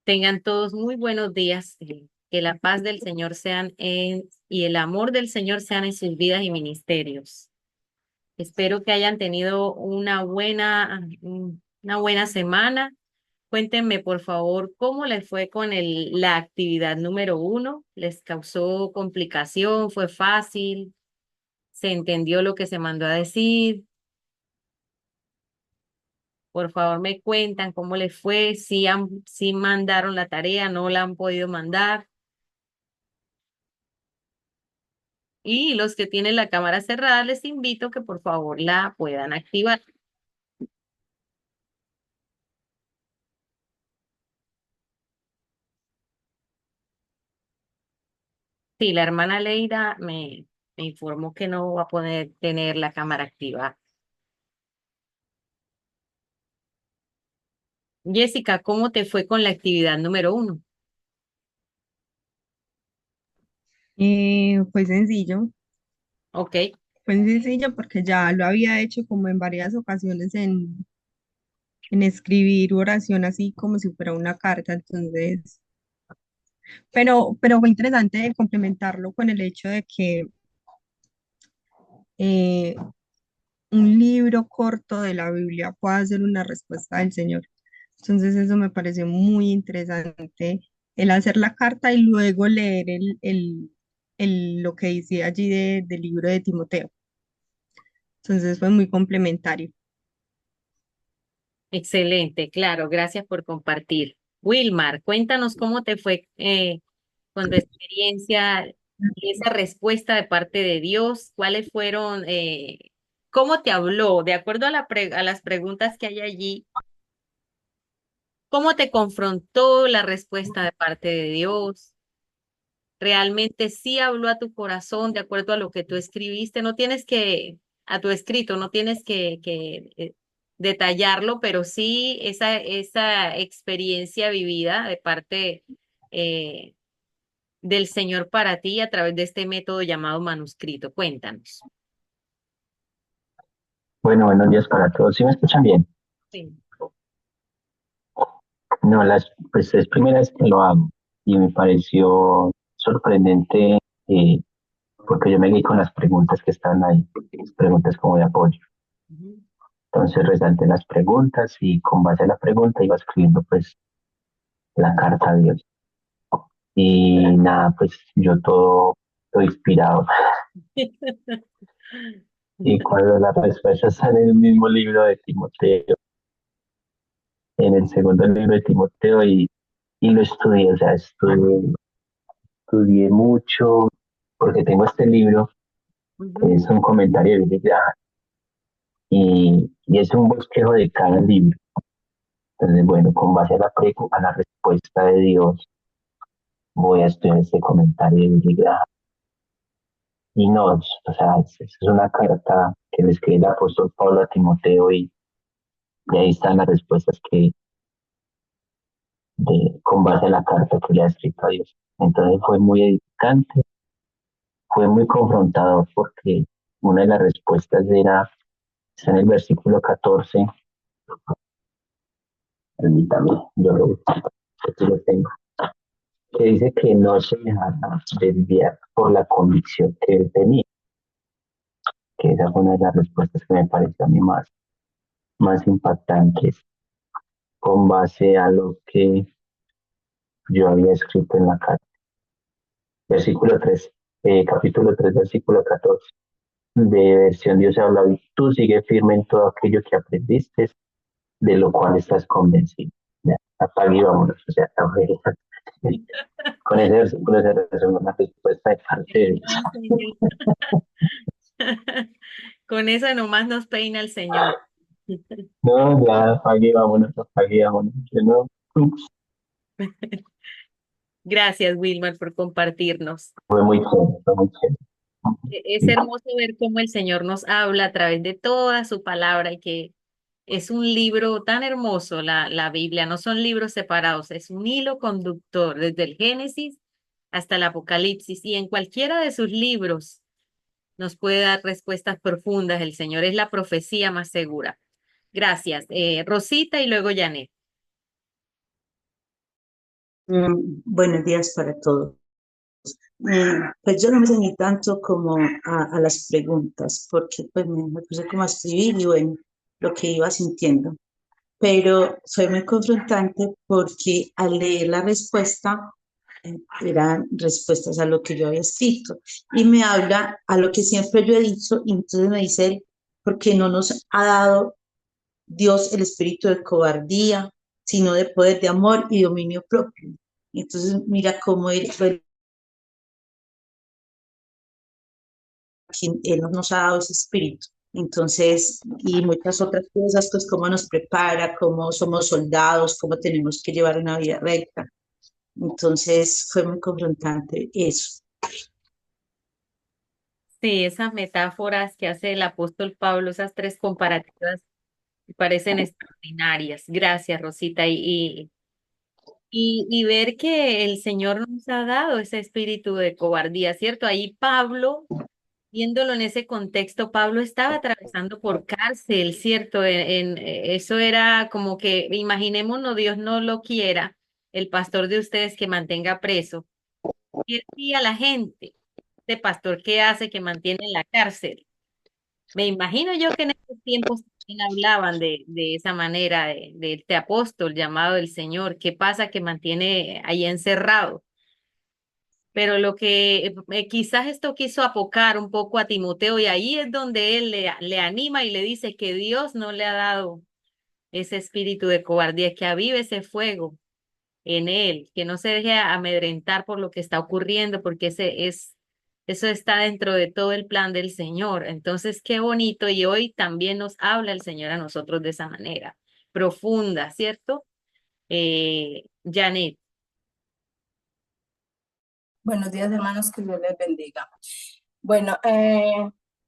Tengan todos muy buenos días. Que la paz del Señor y el amor del Señor sean en sus vidas y ministerios. Espero que hayan tenido una buena semana. Cuéntenme, por favor, cómo les fue con la actividad número 1. ¿Les causó complicación? ¿Fue fácil? ¿Se entendió lo que se mandó a decir? Por favor, me cuentan cómo les fue, si mandaron la tarea, no la han podido mandar. Y los que tienen la cámara cerrada, les invito que por favor la puedan activar. Sí, la hermana Leida me informó que no va a poder tener la cámara activa. Jessica, ¿cómo te fue con la actividad número 1? Fue sencillo, Ok, fue sencillo porque ya lo había hecho como en varias ocasiones en escribir oración así como si fuera una carta, entonces, pero fue interesante complementarlo con el hecho de que eh, un libro corto de la Biblia pueda ser una respuesta del Señor. Entonces eso me pareció muy interesante, el hacer la carta y luego leer lo que dice allí del libro de Timoteo. Entonces fue muy complementario. excelente, claro, gracias por compartir. Wilmar, cuéntanos cómo te fue con tu experiencia y esa respuesta de parte de Dios. ¿Cuáles fueron, cómo te habló? De acuerdo a a las preguntas que hay allí, ¿cómo te confrontó la respuesta de parte de Dios? ¿Realmente sí habló a tu corazón de acuerdo a lo que tú escribiste? No tienes a tu escrito, no tienes que detallarlo, pero sí esa experiencia vivida de parte eh, del Señor para ti a través de este método llamado manuscrito. Cuéntanos. Bueno, buenos días para todos. ¿Sí me escuchan bien? Sí. No, pues es primera vez que lo hago y me pareció sorprendente porque yo me guié con las preguntas que están ahí, las preguntas como de apoyo. Ujú. Entonces resalté las preguntas y con base a la pregunta iba escribiendo pues la carta a Dios. Y nada, pues yo todo inspirado. Y cuando las respuestas están en el mismo libro de Timoteo, en el segundo libro de Timoteo y lo estudié, o sea, estudié mucho, porque tengo este libro, que Ujú. es un comentario de Biblia, y es un bosquejo de cada libro. Entonces, bueno, con base a a la respuesta de Dios, voy a estudiar este comentario de Biblia. Y no, o sea, es una carta que le escribe el apóstol Pablo a Timoteo y ahí están las respuestas con base a la carta que le ha escrito a Dios. Entonces fue muy edificante, fue muy confrontador porque una de las respuestas está en el versículo 14. Permítame, aquí lo tengo, que dice que no se dejara desviar por la convicción que él tenía, que esa fue una de las respuestas que me pareció a mí más impactantes con base a lo que yo había escrito en la carta. Versículo 3, capítulo 3 versículo 14 de versión Dios habla hoy. Tú sigue firme en todo aquello que aprendiste, de lo cual estás convencido. Ya, apague y vámonos. O sea, con ese versículo se resume una respuesta de parte de Dios. Ah, Señor. Con eso nomás nos peina el Señor. No, ya apague y vámonos. Yo no, Gracias, Wilmar, por compartirnos. fue muy chévere, fue muy chévere. Es hermoso ver cómo el Señor nos habla a través de toda su palabra y que es un libro tan hermoso, la Biblia. No son libros separados, es un hilo conductor desde el Génesis hasta el Apocalipsis y en cualquiera de sus libros nos puede dar respuestas profundas. El Señor es la profecía más segura. Gracias. Rosita y luego Janet. Buenos días para todos. Pues yo no me ceñí tanto como a las preguntas, porque pues me puse como a escribir y bueno, lo que iba sintiendo. Pero fue muy confrontante porque al leer la respuesta, eran respuestas a lo que yo había escrito. Y me habla a lo que siempre yo he dicho, y entonces me dice él, porque no nos ha dado Dios el espíritu de cobardía, sino de poder, de amor y dominio propio. Entonces, mira cómo él nos ha dado ese espíritu. Entonces, y muchas otras cosas, pues cómo nos prepara, cómo somos soldados, cómo tenemos que llevar una vida recta. Entonces, fue muy confrontante eso. Sí, esas metáforas que hace el apóstol Pablo, esas tres comparativas, me parecen extraordinarias. Gracias, Rosita. Y ver que el Señor nos ha dado ese espíritu de cobardía, ¿cierto? Ahí Pablo, viéndolo en ese contexto, Pablo estaba atravesando por cárcel, ¿cierto? Eso era como que, imaginémonos, Dios no lo quiera, el pastor de ustedes que mantenga preso. Y él decía a la gente, este pastor, ¿qué hace que mantiene en la cárcel? Me imagino yo que en esos tiempos también hablaban de esa manera, de este apóstol llamado el Señor. ¿Qué pasa que mantiene ahí encerrado? Pero lo que quizás esto quiso apocar un poco a Timoteo y ahí es donde él le anima y le dice que Dios no le ha dado ese espíritu de cobardía, que avive ese fuego en él, que no se deje amedrentar por lo que está ocurriendo, porque eso está dentro de todo el plan del Señor. Entonces, qué bonito. Y hoy también nos habla el Señor a nosotros de esa manera profunda, ¿cierto? Janet, Buenos días, hermanos, que Dios les bendiga. Bueno,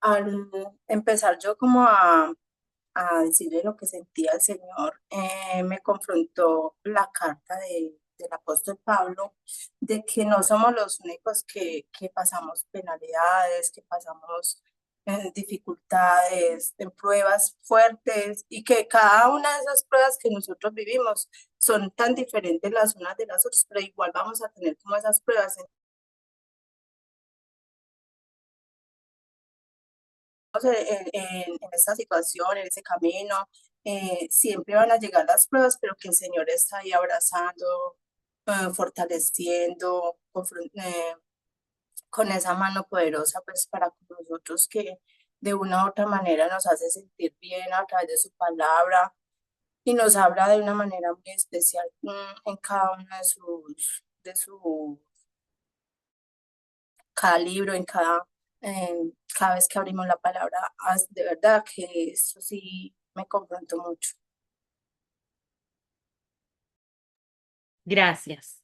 al empezar yo como a decirle lo que sentía el Señor, me confrontó la carta del apóstol Pablo de que no somos los únicos que pasamos penalidades, que pasamos dificultades, en pruebas fuertes y que cada una de esas pruebas que nosotros vivimos son tan diferentes las unas de las otras, pero igual vamos a tener como esas pruebas en esta situación, en ese camino, siempre van a llegar las pruebas, pero que el Señor está ahí abrazando, fortaleciendo, con esa mano poderosa, pues para con nosotros que de una u otra manera nos hace sentir bien a través de su palabra y nos habla de una manera muy especial en cada uno de sus cada libro, cada vez que abrimos la palabra, de verdad que eso sí me confrontó mucho. gracias.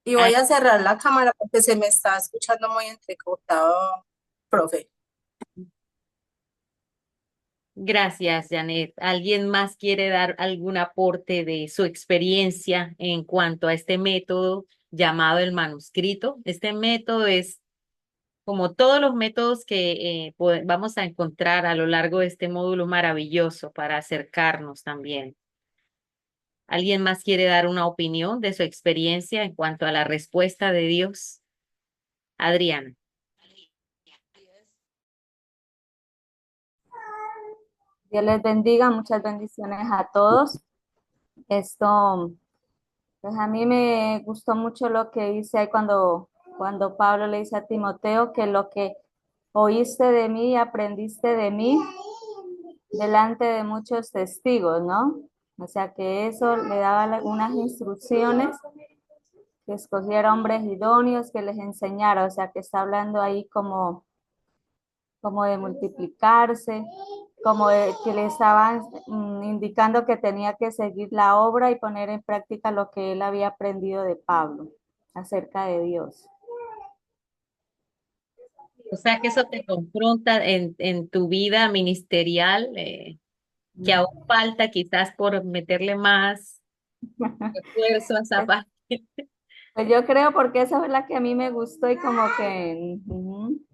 Y Ay, voy a cerrar la cámara porque se me está escuchando muy entrecortado, profe. gracias, Janet. ¿Alguien más quiere dar algún aporte de su experiencia en cuanto a este método llamado el manuscrito? Este método es como todos los métodos que vamos a encontrar a lo largo de este módulo maravilloso para acercarnos también. ¿Alguien más quiere dar una opinión de su experiencia en cuanto a la respuesta de Dios? Adriana. Dios les bendiga, muchas bendiciones a todos. Esto, pues a mí me gustó mucho lo que dice ahí cuando Pablo le dice a Timoteo que lo que oíste de mí y aprendiste de mí delante de muchos testigos, ¿no? O sea que eso le daba unas instrucciones, que escogiera hombres idóneos, que les enseñara, o sea que está hablando ahí como de multiplicarse, como de que le estaban indicando que tenía que seguir la obra y poner en práctica lo que él había aprendido de Pablo acerca de Dios. O sea que eso te confronta en tu vida ministerial, que aún falta quizás por meterle más esfuerzo a esa Pues, parte. pues yo creo porque esa es la que a mí me gustó y como que... ujú.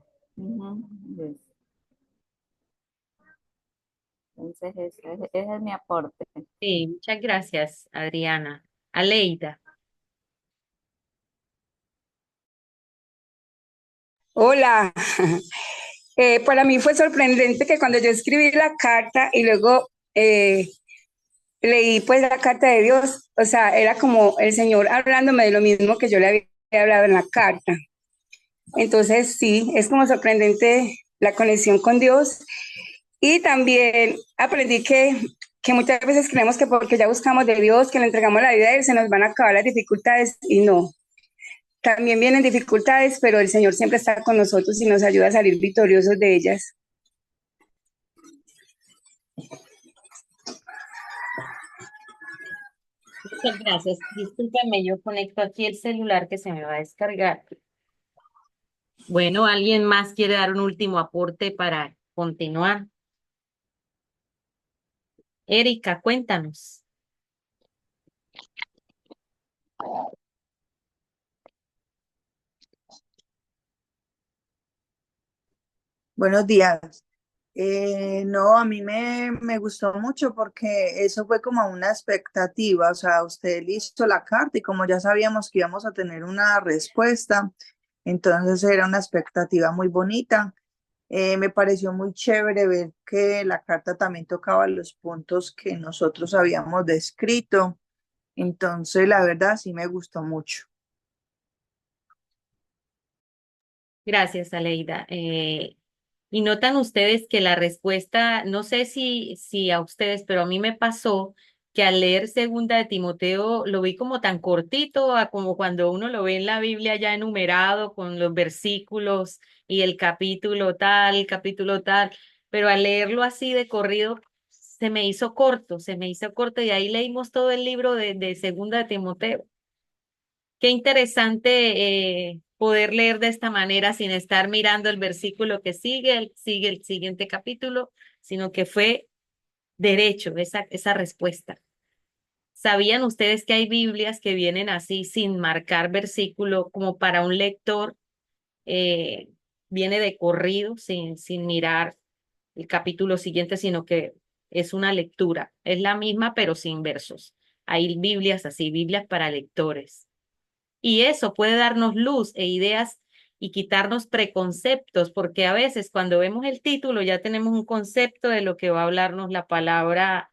Entonces ese es mi aporte. Sí, muchas gracias, Adriana. Aleida. Hola. Para mí fue sorprendente que cuando yo escribí la carta y luego leí pues la carta de Dios, o sea, era como el Señor hablándome de lo mismo que yo le había hablado en la carta. Entonces sí, es como sorprendente la conexión con Dios y también aprendí que muchas veces creemos que porque ya buscamos de Dios, que le entregamos la vida a Él, se nos van a acabar las dificultades y no. También vienen dificultades, pero el Señor siempre está con nosotros y nos ayuda a salir victoriosos de ellas. Muchas gracias. Discúlpeme, yo conecto aquí el celular que se me va a descargar. Bueno, ¿alguien más quiere dar un último aporte para continuar? Erika, cuéntanos. Buenos días. No, a mí me gustó mucho porque eso fue como una expectativa, o sea, usted hizo la carta y como ya sabíamos que íbamos a tener una respuesta, entonces era una expectativa muy bonita. Me pareció muy chévere ver que la carta también tocaba los puntos que nosotros habíamos descrito, entonces la verdad sí me gustó mucho. Gracias, Aleida. Y notan ustedes que la respuesta, no sé si a ustedes, pero a mí me pasó que al leer Segunda de Timoteo lo vi como tan cortito, a como cuando uno lo ve en la Biblia ya enumerado con los versículos y el capítulo tal, pero al leerlo así de corrido se me hizo corto y ahí leímos todo el libro de Segunda de Timoteo. Qué interesante poder leer de esta manera sin estar mirando el versículo que sigue el siguiente capítulo, sino que fue derecho esa respuesta. ¿Sabían ustedes que hay Biblias que vienen así sin marcar versículo como para un lector? eh, Viene de corrido, sin mirar el capítulo siguiente, sino que es una lectura. Es la misma, pero sin versos. Hay Biblias así, Biblias para lectores. Y eso puede darnos luz e ideas y quitarnos preconceptos, porque a veces cuando vemos el título ya tenemos un concepto de lo que va a hablarnos la palabra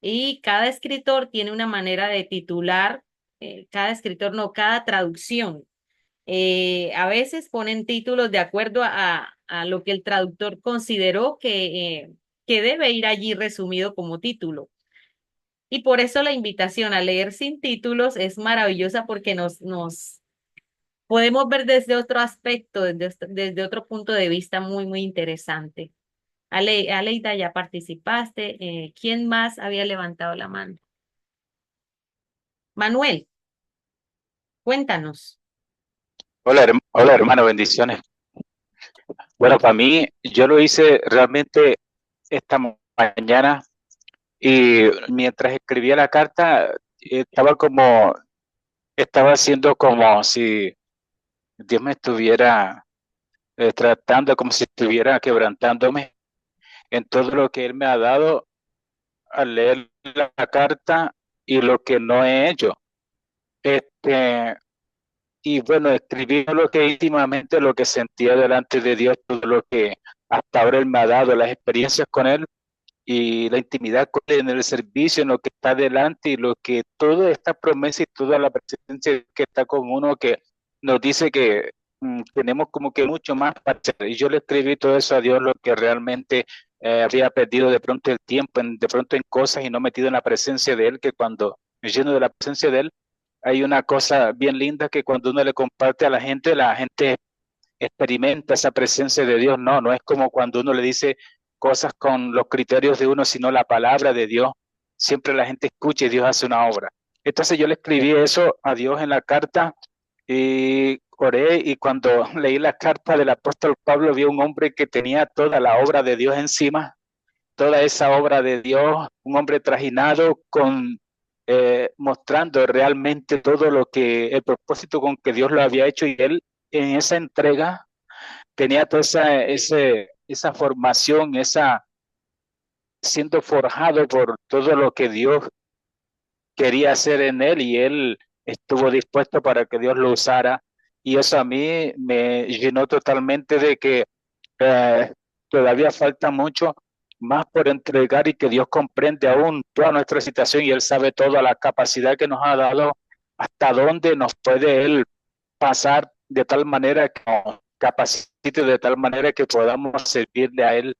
y cada escritor tiene una manera de titular, cada escritor no, cada traducción. A veces ponen títulos de acuerdo a lo que el traductor consideró que debe ir allí resumido como título. Y por eso la invitación a leer sin títulos es maravillosa porque nos podemos ver desde otro aspecto, desde otro punto de vista muy interesante. Aleida, ya participaste. ¿Quién más había levantado la mano? Manuel, cuéntanos. Hola, hola hermano, bendiciones. Bueno, para mí, yo lo hice realmente esta mañana y mientras escribía la carta, estaba haciendo como si Dios me estuviera tratando, como si estuviera quebrantándome en todo lo que Él me ha dado al leer la carta y lo que no he hecho. Este, y bueno, escribí lo que íntimamente lo que sentía delante de Dios, todo lo que hasta ahora Él me ha dado, las experiencias con Él y la intimidad con Él en el servicio, en lo que está delante y lo que toda esta promesa y toda la presencia que está con uno que nos dice que tenemos como que mucho más para hacer. Y yo le escribí todo eso a Dios, lo que realmente había perdido de pronto el tiempo, de pronto en cosas y no metido en la presencia de Él, que cuando me lleno de la presencia de Él, hay una cosa bien linda que cuando uno le comparte a la gente experimenta esa presencia de Dios. No, no es como cuando uno le dice cosas con los criterios de uno, sino la palabra de Dios. Siempre la gente escucha y Dios hace una obra. Entonces yo le escribí eso a Dios en la carta y oré y cuando leí la carta del apóstol Pablo vi un hombre que tenía toda la obra de Dios encima, toda esa obra de Dios, un hombre trajinado con mostrando realmente todo lo que el propósito con que Dios lo había hecho y él en esa entrega tenía toda esa formación, siendo forjado por todo lo que Dios quería hacer en él y él estuvo dispuesto para que Dios lo usara y eso a mí me llenó totalmente de que eh, todavía falta mucho más por entregar y que Dios comprende aún toda nuestra situación y Él sabe toda la capacidad que nos ha dado, hasta dónde nos puede Él pasar de tal manera que nos capacite, de tal manera que podamos servirle a Él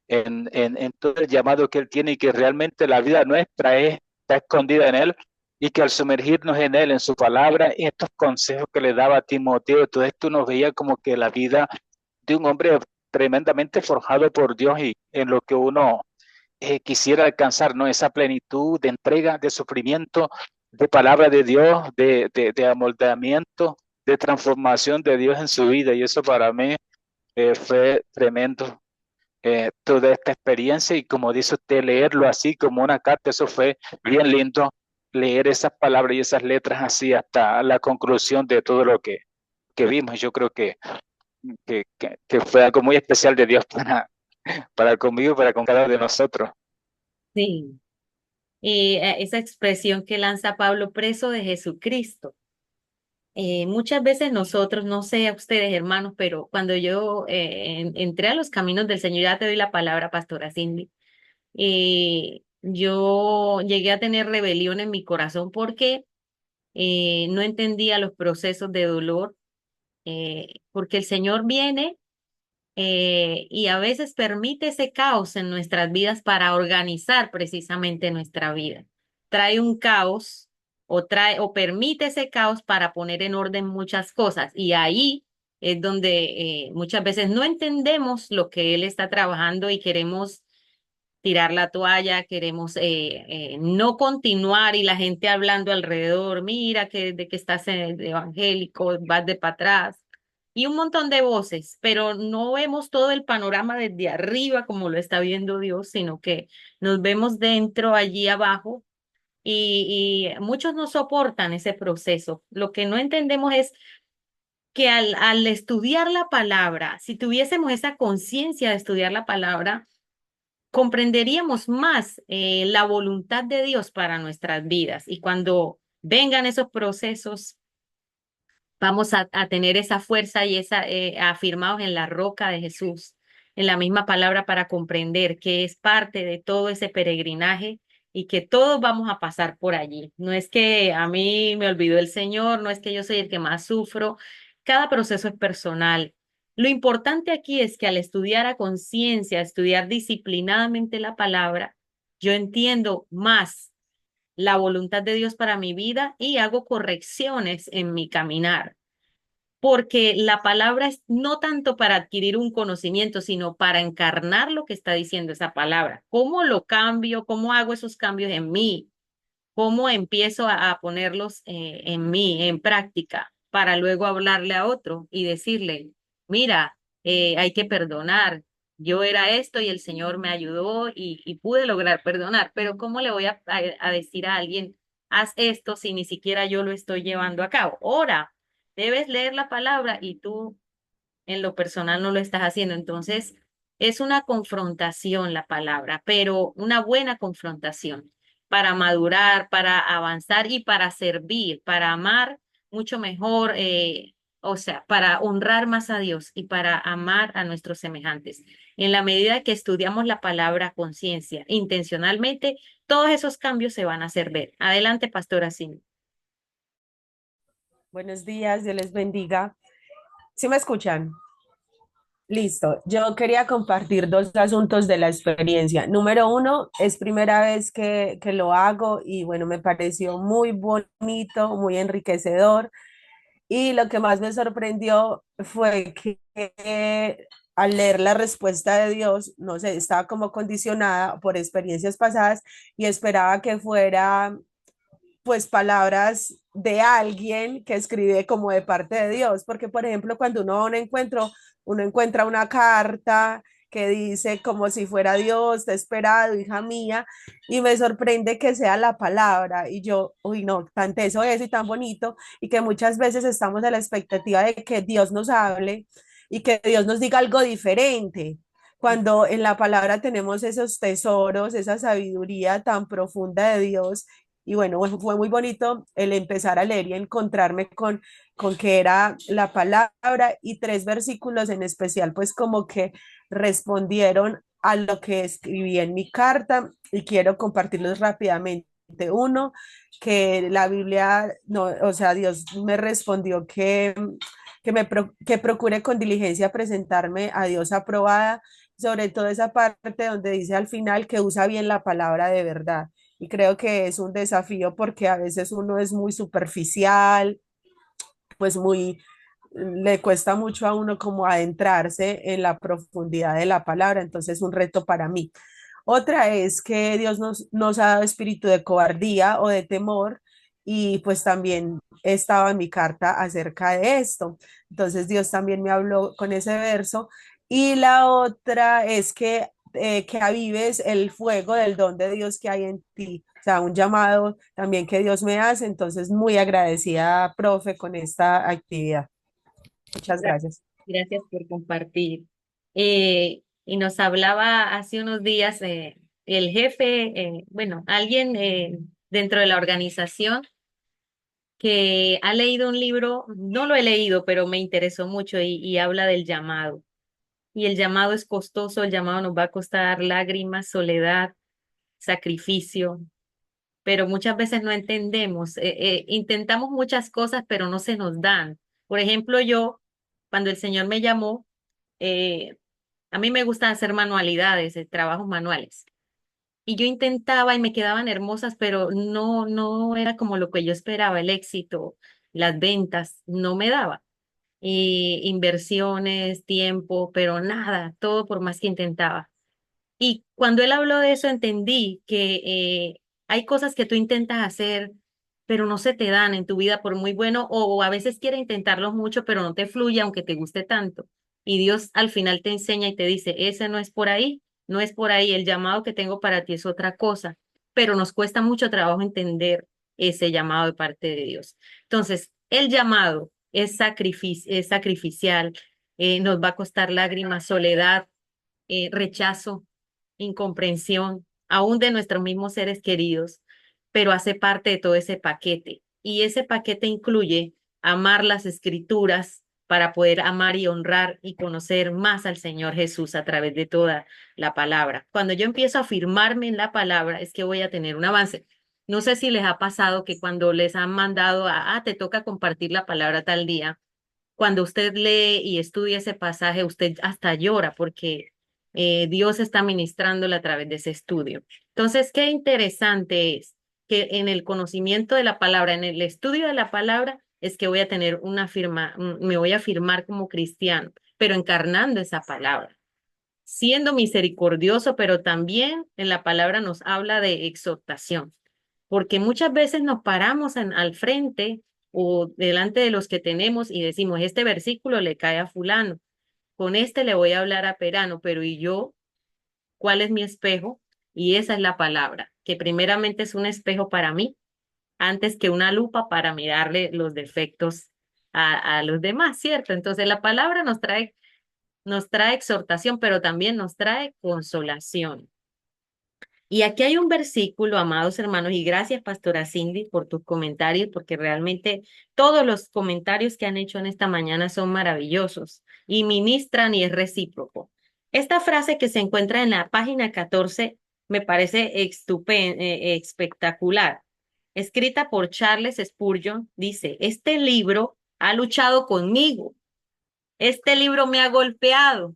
en todo el llamado que Él tiene y que realmente la vida nuestra está escondida en Él y que al sumergirnos en Él, en su palabra, y estos consejos que le daba a Timoteo, todo esto nos veía como que la vida de un hombre tremendamente forjado por Dios y en lo que uno quisiera alcanzar, ¿no? Esa plenitud de entrega, de sufrimiento, de palabra de Dios, de amoldamiento, de transformación de Dios en su vida. Y eso para mí fue tremendo. Toda esta experiencia y como dice usted, leerlo así como una carta, eso fue bien lindo, leer esas palabras y esas letras así hasta la conclusión de todo lo que vimos. Yo creo que fue algo muy especial de Dios para conmigo y para con cada uno de nosotros. Sí. Y esa expresión que lanza Pablo, preso de Jesucristo. Muchas veces nosotros, no sé a ustedes hermanos, pero cuando yo entré a los caminos del Señor, ya te doy la palabra, Pastora Cindy, yo llegué a tener rebelión en mi corazón porque no entendía los procesos de dolor, porque el Señor viene y a veces permite ese caos en nuestras vidas para organizar precisamente nuestra vida. Trae un caos o permite ese caos para poner en orden muchas cosas y ahí es donde muchas veces no entendemos lo que Él está trabajando y queremos tirar la toalla, queremos no continuar y la gente hablando alrededor, mira que de que estás evangélico, vas de para atrás y un montón de voces, pero no vemos todo el panorama desde arriba como lo está viendo Dios, sino que nos vemos dentro, allí abajo y muchos no soportan ese proceso. Lo que no entendemos es que al estudiar la palabra, si tuviésemos esa conciencia de estudiar la palabra, comprenderíamos más la voluntad de Dios para nuestras vidas. Y cuando vengan esos procesos, vamos a tener esa fuerza y esa afirmados en la roca de Jesús, en la misma palabra para comprender que es parte de todo ese peregrinaje y que todos vamos a pasar por allí. No es que a mí me olvidó el Señor, no es que yo soy el que más sufro. Cada proceso es personal. Lo importante aquí es que al estudiar a conciencia, estudiar disciplinadamente la palabra, yo entiendo más la voluntad de Dios para mi vida y hago correcciones en mi caminar porque la palabra es no tanto para adquirir un conocimiento, sino para encarnar lo que está diciendo esa palabra. ¿Cómo lo cambio? ¿Cómo hago esos cambios en mí? ¿Cómo empiezo a ponerlos en mí, en práctica, para luego hablarle a otro y decirle, mira, hay que perdonar. Yo era esto y el Señor me ayudó y pude lograr perdonar, pero ¿cómo le voy a decir a alguien, haz esto si ni siquiera yo lo estoy llevando a cabo? Ora, debes leer la palabra y tú en lo personal no lo estás haciendo. Entonces, es una confrontación la palabra, pero una buena confrontación para madurar, para avanzar y para servir, para amar mucho mejor, o sea, para honrar más a Dios y para amar a nuestros semejantes. En la medida que estudiamos la palabra a conciencia, intencionalmente, todos esos cambios se van a hacer ver. Adelante, Pastora Cindy. Buenos días, Dios les bendiga. ¿Sí me escuchan? Listo. Yo quería compartir dos asuntos de la experiencia. Número uno, es primera vez que lo hago y bueno, me pareció muy bonito, muy enriquecedor. Y lo que más me sorprendió fue que al leer la respuesta de Dios, no sé, estaba como condicionada por experiencias pasadas y esperaba que fuera pues palabras de alguien que escribe como de parte de Dios, porque por ejemplo cuando uno va a un encuentro, uno encuentra una carta que dice como si fuera Dios, te he esperado, hija mía, y me sorprende que sea la palabra, y yo, uy, no, tan teso eso y tan bonito, y que muchas veces estamos a la expectativa de que Dios nos hable y que Dios nos diga algo diferente, cuando en la palabra tenemos esos tesoros, esa sabiduría tan profunda de Dios Y bueno, fue muy bonito el empezar a leer y encontrarme con que era la palabra y tres versículos en especial, pues como que respondieron a lo que escribí en mi carta y quiero compartirlos rápidamente. Uno, que la Biblia, no, o sea, Dios me respondió que procure con diligencia presentarme a Dios aprobada, sobre todo esa parte donde dice al final que usa bien la palabra de verdad. Y creo que es un desafío porque a veces uno es muy superficial, pues muy, le cuesta mucho a uno como adentrarse en la profundidad de la palabra, entonces es un reto para mí. Otra es que Dios nos ha dado espíritu de cobardía o de temor y pues también estaba en mi carta acerca de esto. Entonces Dios también me habló con ese verso. Y la otra es que avives el fuego del don de Dios que hay en ti. O sea, un llamado también que Dios me hace. Entonces, muy agradecida, profe, con esta actividad. Muchas gracias. Gracias por compartir. Y nos hablaba hace unos días el jefe, bueno, alguien dentro de la organización que ha leído un libro, no lo he leído, pero me interesó mucho y habla del llamado. Y el llamado es costoso, el llamado nos va a costar lágrimas, soledad, sacrificio, pero muchas veces no entendemos. Intentamos muchas cosas, pero no se nos dan. Por ejemplo, yo, cuando el Señor me llamó, eh, a mí me gusta hacer manualidades, trabajos manuales. Y yo intentaba y me quedaban hermosas, pero no era como lo que yo esperaba, el éxito, las ventas, no me daba. Y inversiones, tiempo, pero nada, todo por más que intentaba. Y cuando él habló de eso, entendí que hay cosas que tú intentas hacer, pero no se te dan en tu vida por muy bueno, o a veces quieres intentarlo mucho, pero no te fluye aunque te guste tanto. Y Dios al final te enseña y te dice, ese no es por ahí, no es por ahí, el llamado que tengo para ti es otra cosa, pero nos cuesta mucho trabajo entender ese llamado de parte de Dios. Entonces, el llamado es sacrificial, nos va a costar lágrimas, soledad, rechazo, incomprensión, aún de nuestros mismos seres queridos, pero hace parte de todo ese paquete. Y ese paquete incluye amar las escrituras para poder amar y honrar y conocer más al Señor Jesús a través de toda la palabra. Cuando yo empiezo a afirmarme en la palabra, es que voy a tener un avance. No sé si les ha pasado que cuando les han mandado te toca compartir la palabra tal día, cuando usted lee y estudia ese pasaje, usted hasta llora porque Dios está ministrándole a través de ese estudio. Entonces, qué interesante es que en el conocimiento de la palabra, en el estudio de la palabra, es que voy a tener me voy a afirmar como cristiano, pero encarnando esa palabra, siendo misericordioso, pero también en la palabra nos habla de exhortación, porque muchas veces nos paramos al frente o delante de los que tenemos y decimos, este versículo le cae a fulano, con este le voy a hablar a Perano, pero ¿y yo? ¿Cuál es mi espejo? Y esa es la palabra, que primeramente es un espejo para mí, antes que una lupa para mirarle los defectos a los demás, ¿cierto? Entonces la palabra nos trae exhortación, pero también nos trae consolación. Y aquí hay un versículo, amados hermanos, y gracias, Pastora Cindy, por tus comentarios, porque realmente todos los comentarios que han hecho en esta mañana son maravillosos y ministran y es recíproco. Esta frase que se encuentra en la página 14 me parece espectacular. Escrita por Charles Spurgeon, dice, este libro ha luchado conmigo, este libro me ha golpeado,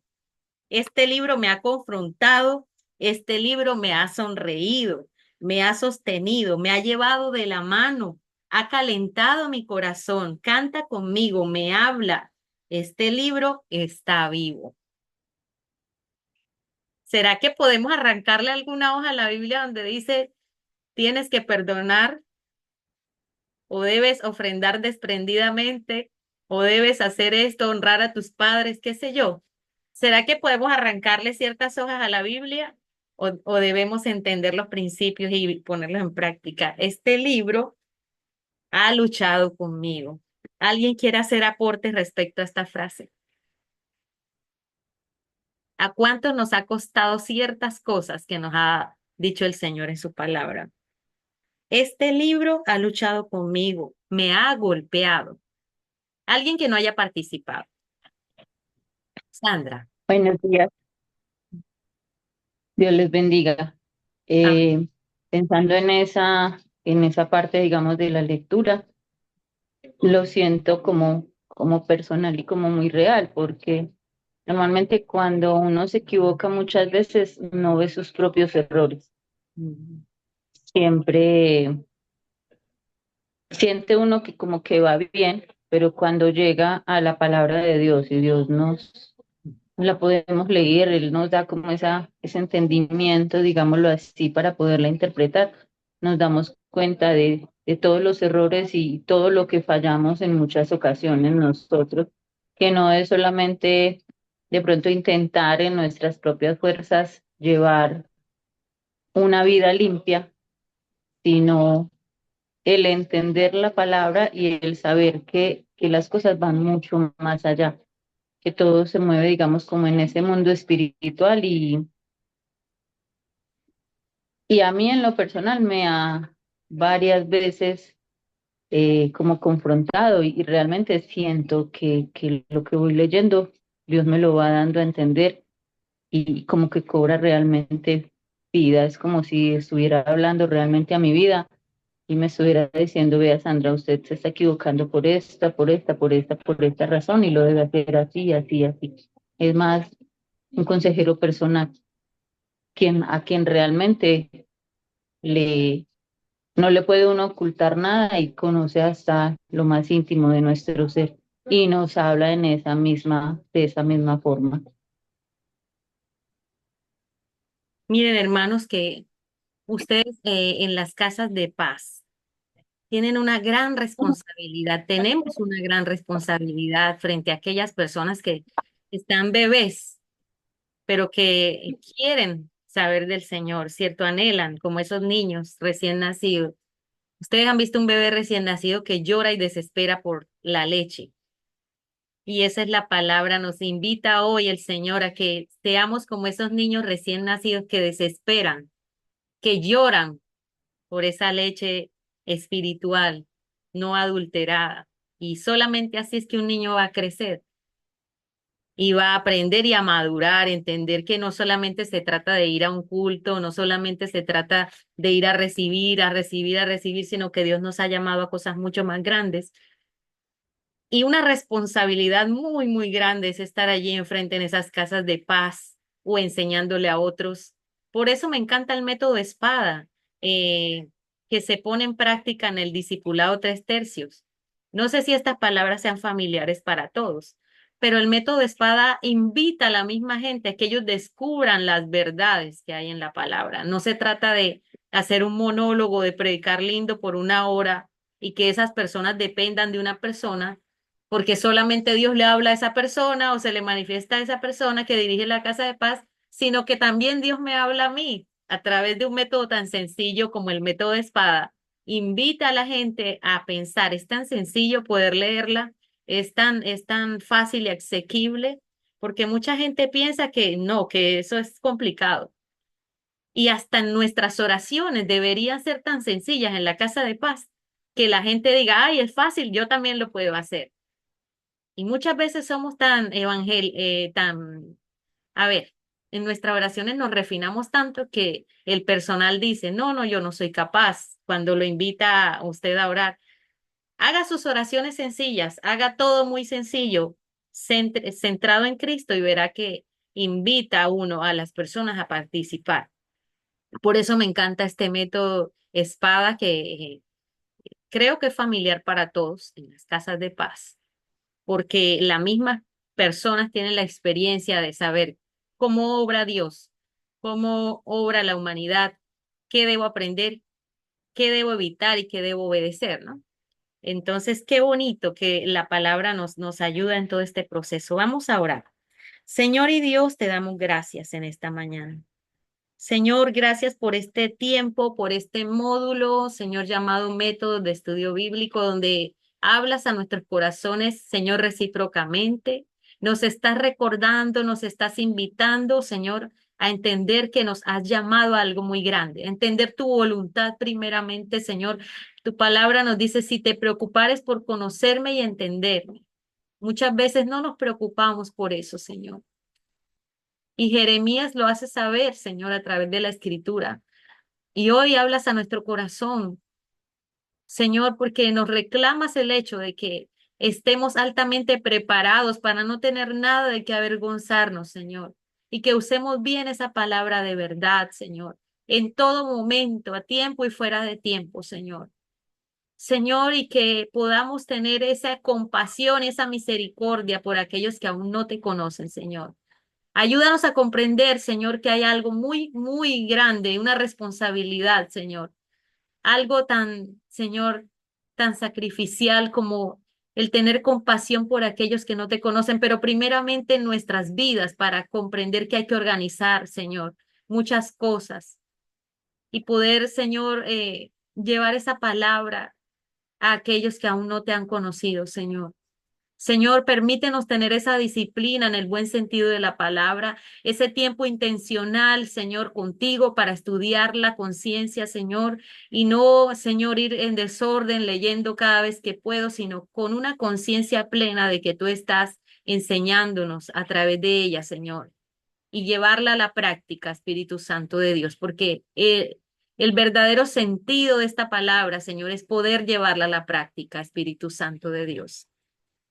este libro me ha confrontado, este libro me ha sonreído, me ha sostenido, me ha llevado de la mano, ha calentado mi corazón, canta conmigo, me habla. Este libro está vivo. ¿Será que podemos arrancarle alguna hoja a la Biblia donde dice, tienes que perdonar o debes ofrendar desprendidamente o debes hacer esto, honrar a tus padres, qué sé yo? ¿Será que podemos arrancarle ciertas hojas a la Biblia o debemos entender los principios y ponerlos en práctica? Este libro ha luchado conmigo. ¿Alguien quiere hacer aportes respecto a esta frase? ¿A cuántos nos ha costado ciertas cosas que nos ha dicho el Señor en su palabra? Este libro ha luchado conmigo, me ha golpeado. Alguien que no haya participado. Sandra. Buenos días, Dios les bendiga. Amén. Pensando en esa parte, digamos, de la lectura, lo siento como personal y como muy real, porque normalmente cuando uno se equivoca muchas veces no ve sus propios errores. Siempre siente uno que como que va bien, pero cuando llega a la palabra de Dios y Dios nos la podemos leer, Él nos da como ese entendimiento, digámoslo así, para poderla interpretar, nos damos cuenta de todos los errores y todo lo que fallamos en muchas ocasiones nosotros, que no es solamente de pronto intentar en nuestras propias fuerzas llevar una vida limpia, sino el entender la palabra y el saber que las cosas van mucho más allá, que todo se mueve, digamos, como en ese mundo espiritual y a mí en lo personal me ha varias veces como confrontado y realmente siento que lo que voy leyendo, Dios me lo va dando a entender y como que cobra realmente vida, es como si estuviera hablando realmente a mi vida y me estuviera diciendo, vea Sandra, usted se está equivocando por esta razón y lo debe hacer así, así, así. Es más un consejero personal, a quien realmente le, no le puede uno ocultar nada y conoce hasta lo más íntimo de nuestro ser y nos habla de esa misma forma. Miren, hermanos, que ustedes en las casas de paz tienen una gran responsabilidad, tenemos una gran responsabilidad frente a aquellas personas que están bebés, pero que quieren saber del Señor, ¿cierto? Anhelan, como esos niños recién nacidos. Ustedes han visto un bebé recién nacido que llora y desespera por la leche. Y esa es la palabra, nos invita hoy el Señor a que seamos como esos niños recién nacidos que desesperan, que lloran por esa leche espiritual, no adulterada. Y solamente así es que un niño va a crecer y va a aprender y a madurar, entender que no solamente se trata de ir a un culto, no solamente se trata de ir a recibir, a recibir, a recibir, sino que Dios nos ha llamado a cosas mucho más grandes. Y una responsabilidad muy, muy grande es estar allí enfrente en esas casas de paz o enseñándole a otros. Por eso me encanta el método espada, que se pone en práctica en el discipulado 3 tercios. No sé si estas palabras sean familiares para todos, pero el método espada invita a la misma gente a que ellos descubran las verdades que hay en la palabra. No se trata de hacer un monólogo, de predicar lindo por 1 hora y que esas personas dependan de una persona porque solamente Dios le habla a esa persona o se le manifiesta a esa persona que dirige la casa de paz, sino que también Dios me habla a mí a través de un método tan sencillo como el método de espada. Invita a la gente a pensar, es tan sencillo poder leerla, es tan fácil y asequible, porque mucha gente piensa que no, que eso es complicado. Y hasta en nuestras oraciones deberían ser tan sencillas en la casa de paz, que la gente diga, ay, es fácil, yo también lo puedo hacer. Y muchas veces somos a ver, en nuestras oraciones nos refinamos tanto que el personal dice, no, no, yo no soy capaz cuando lo invita a usted a orar. Haga sus oraciones sencillas, haga todo muy sencillo, centrado en Cristo y verá que invita a uno, a las personas a participar. Por eso me encanta este método espada que creo que es familiar para todos en las casas de paz porque las mismas personas tienen la experiencia de saber cómo obra Dios, cómo obra la humanidad, qué debo aprender, qué debo evitar y qué debo obedecer, ¿no? Entonces, qué bonito que la palabra nos ayuda en todo este proceso. Vamos a orar. Señor y Dios, te damos gracias en esta mañana. Señor, gracias por este tiempo, por este módulo, Señor, llamado Método de Estudio Bíblico, donde hablas a nuestros corazones, Señor, recíprocamente. Nos estás recordando, nos estás invitando, Señor, a entender que nos has llamado a algo muy grande, a entender tu voluntad primeramente, Señor. Tu palabra nos dice, si te preocupares por conocerme y entenderme. Muchas veces no nos preocupamos por eso, Señor. Y Jeremías lo hace saber, Señor, a través de la escritura. Y hoy hablas a nuestro corazón, Señor, porque nos reclamas el hecho de que estemos altamente preparados para no tener nada de que avergonzarnos, Señor, y que usemos bien esa palabra de verdad, Señor, en todo momento, a tiempo y fuera de tiempo, Señor. Señor, y que podamos tener esa compasión, esa misericordia por aquellos que aún no te conocen, Señor. Ayúdanos a comprender, Señor, que hay algo muy, muy grande, una responsabilidad, Señor, algo tan, Señor, tan sacrificial como el tener compasión por aquellos que no te conocen, pero primeramente en nuestras vidas para comprender que hay que organizar, Señor, muchas cosas y poder, Señor, llevar esa palabra a aquellos que aún no te han conocido, Señor. Señor, permítenos tener esa disciplina en el buen sentido de la palabra, ese tiempo intencional, Señor, contigo para estudiar la conciencia, Señor, y no, Señor, ir en desorden leyendo cada vez que puedo, sino con una conciencia plena de que tú estás enseñándonos a través de ella, Señor, y llevarla a la práctica, Espíritu Santo de Dios, porque el verdadero sentido de esta palabra, Señor, es poder llevarla a la práctica, Espíritu Santo de Dios.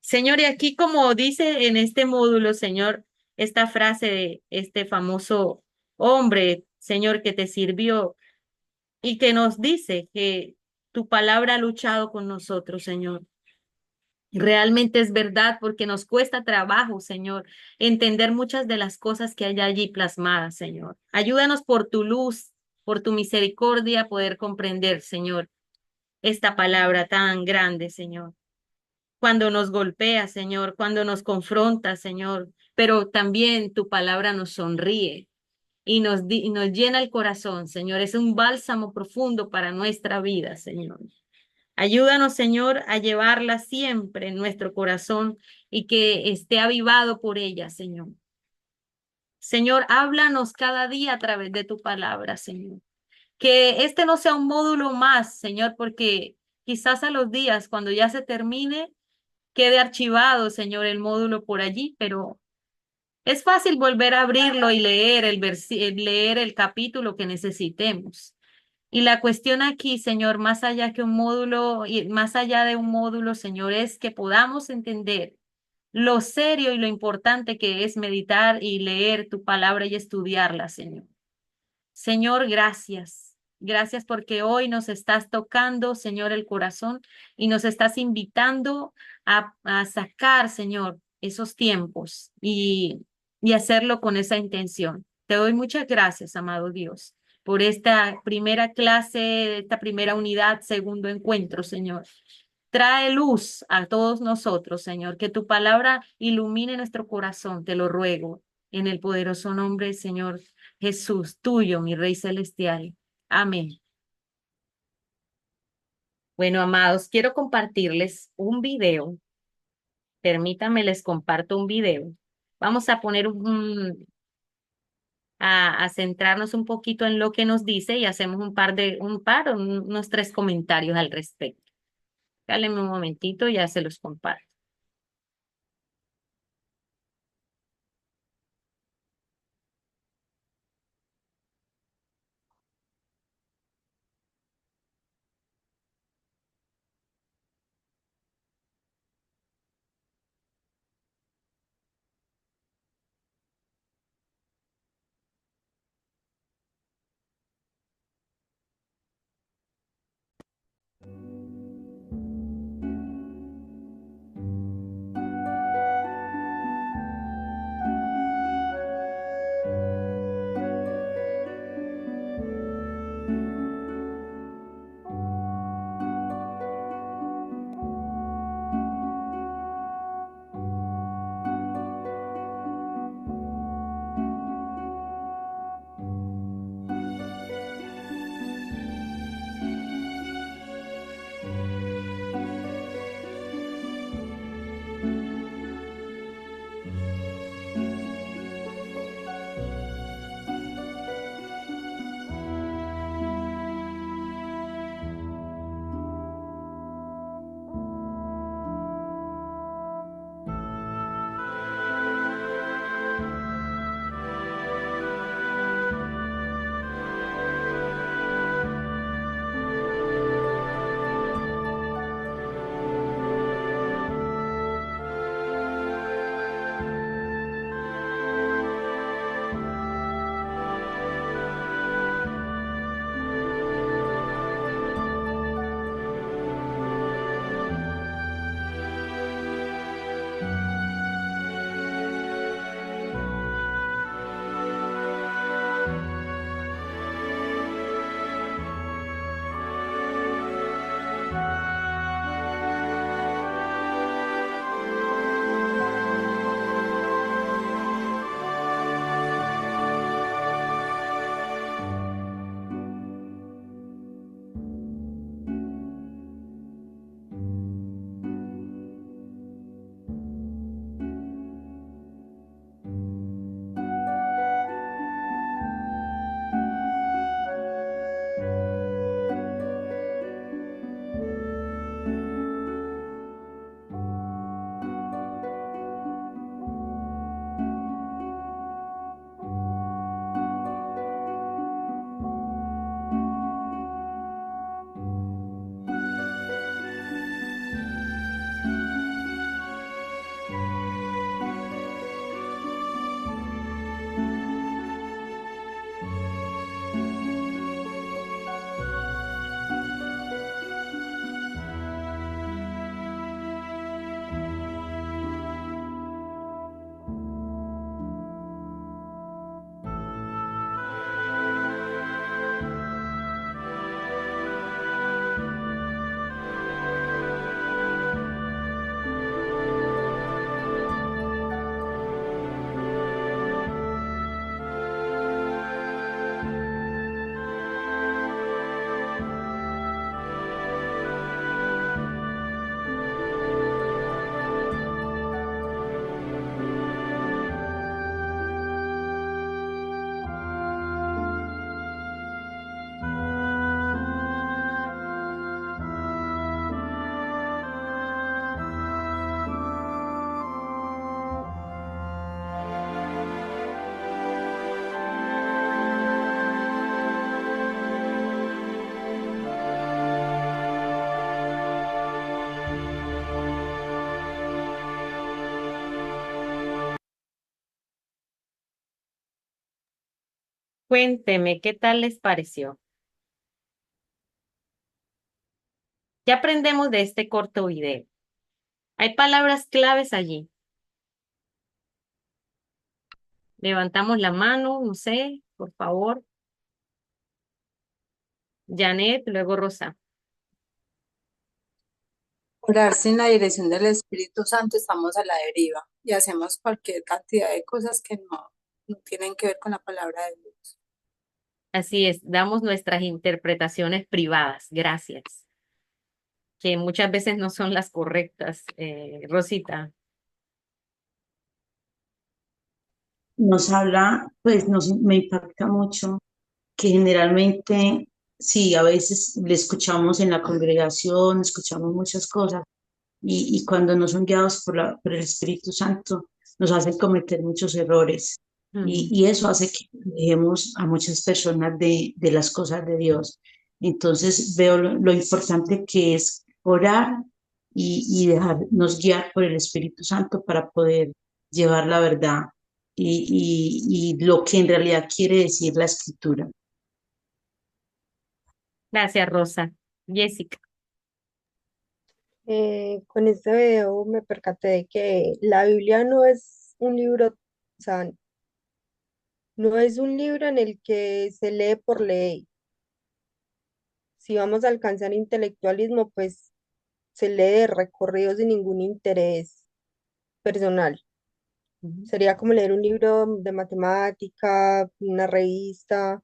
Señor, y aquí como dice en este módulo, Señor, esta frase de este famoso hombre, Señor, que te sirvió y que nos dice que tu palabra ha luchado con nosotros, Señor. Realmente es verdad porque nos cuesta trabajo, Señor, entender muchas de las cosas que hay allí plasmadas, Señor. Ayúdanos por tu luz, por tu misericordia, a poder comprender, Señor, esta palabra tan grande, Señor. Cuando nos golpea, Señor, cuando nos confronta, Señor, pero también tu palabra nos sonríe y nos llena el corazón, Señor. Es un bálsamo profundo para nuestra vida, Señor. Ayúdanos, Señor, a llevarla siempre en nuestro corazón y que esté avivado por ella, Señor. Señor, háblanos cada día a través de tu palabra, Señor. Que este no sea un módulo más, Señor, porque quizás a los días, cuando ya se termine, quede archivado, Señor, el módulo por allí, pero es fácil volver a abrirlo y leer leer el capítulo que necesitemos. Y la cuestión aquí, Señor, más allá que un módulo y más allá de un módulo, Señor, es que podamos entender lo serio y lo importante que es meditar y leer tu palabra y estudiarla, Señor. Señor, gracias. Gracias porque hoy nos estás tocando, Señor, el corazón y nos estás invitando a sacar, Señor, esos tiempos y hacerlo con esa intención. Te doy muchas gracias, amado Dios, por esta primera clase, esta primera unidad, segundo encuentro, Señor. Trae luz a todos nosotros, Señor, que tu palabra ilumine nuestro corazón, te lo ruego, en el poderoso nombre, Señor Jesús, tuyo, mi Rey Celestial. Amén. Bueno, amados, quiero compartirles un video. Permítanme, les comparto un video. Vamos a poner a centrarnos un poquito en lo que nos dice y hacemos unos 3 comentarios al respecto. Dáleme un momentito, ya se los comparto. Cuénteme, ¿qué tal les pareció? ¿Qué aprendemos de este corto video? Hay palabras claves allí. Levantamos la mano, no sé, por favor. Janet, luego Rosa. Orar sin la dirección del Espíritu Santo estamos a la deriva y hacemos cualquier cantidad de cosas que no tienen que ver con la palabra de Dios. Así es, damos nuestras interpretaciones privadas. Gracias. Que muchas veces no son las correctas. Rosita. Nos habla, pues me impacta mucho que generalmente, sí, a veces le escuchamos en la congregación, escuchamos muchas cosas y cuando no son guiados por el Espíritu Santo, nos hacen cometer muchos errores y eso hace que dejemos a muchas personas de las cosas de Dios. Entonces veo lo importante que es orar y dejarnos guiar por el Espíritu Santo para poder llevar la verdad y lo que en realidad quiere decir la escritura. Gracias, Rosa. Jessica. Con este video me percaté de que la Biblia no es un libro, o sea, no es un libro en el que se lee por ley. Si vamos a alcanzar intelectualismo, pues se lee de recorrido sin ningún interés personal. Sería como leer un libro de matemática, una revista,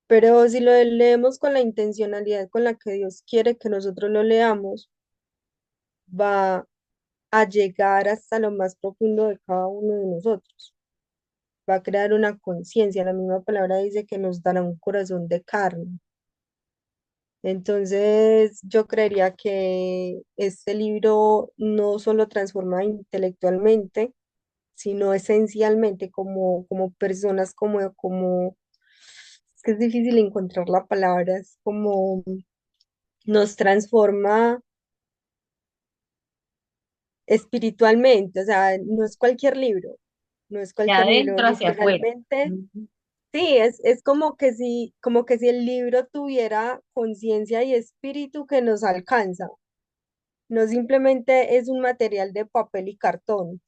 pero si lo leemos con la intencionalidad con la que Dios quiere que nosotros lo leamos, va a llegar hasta lo más profundo de cada uno de nosotros. Va a crear una conciencia. La misma palabra dice que nos dará un corazón de carne. Entonces, yo creería que este libro no solo transforma intelectualmente, sino esencialmente como personas, es que es difícil encontrar la palabra, es como nos transforma espiritualmente, o sea, no es cualquier libro, no es De cualquier libro, adentro hacia afuera. literalmente. Sí, es como que si el libro tuviera conciencia y espíritu que nos alcanza. No simplemente es un material de papel y cartón,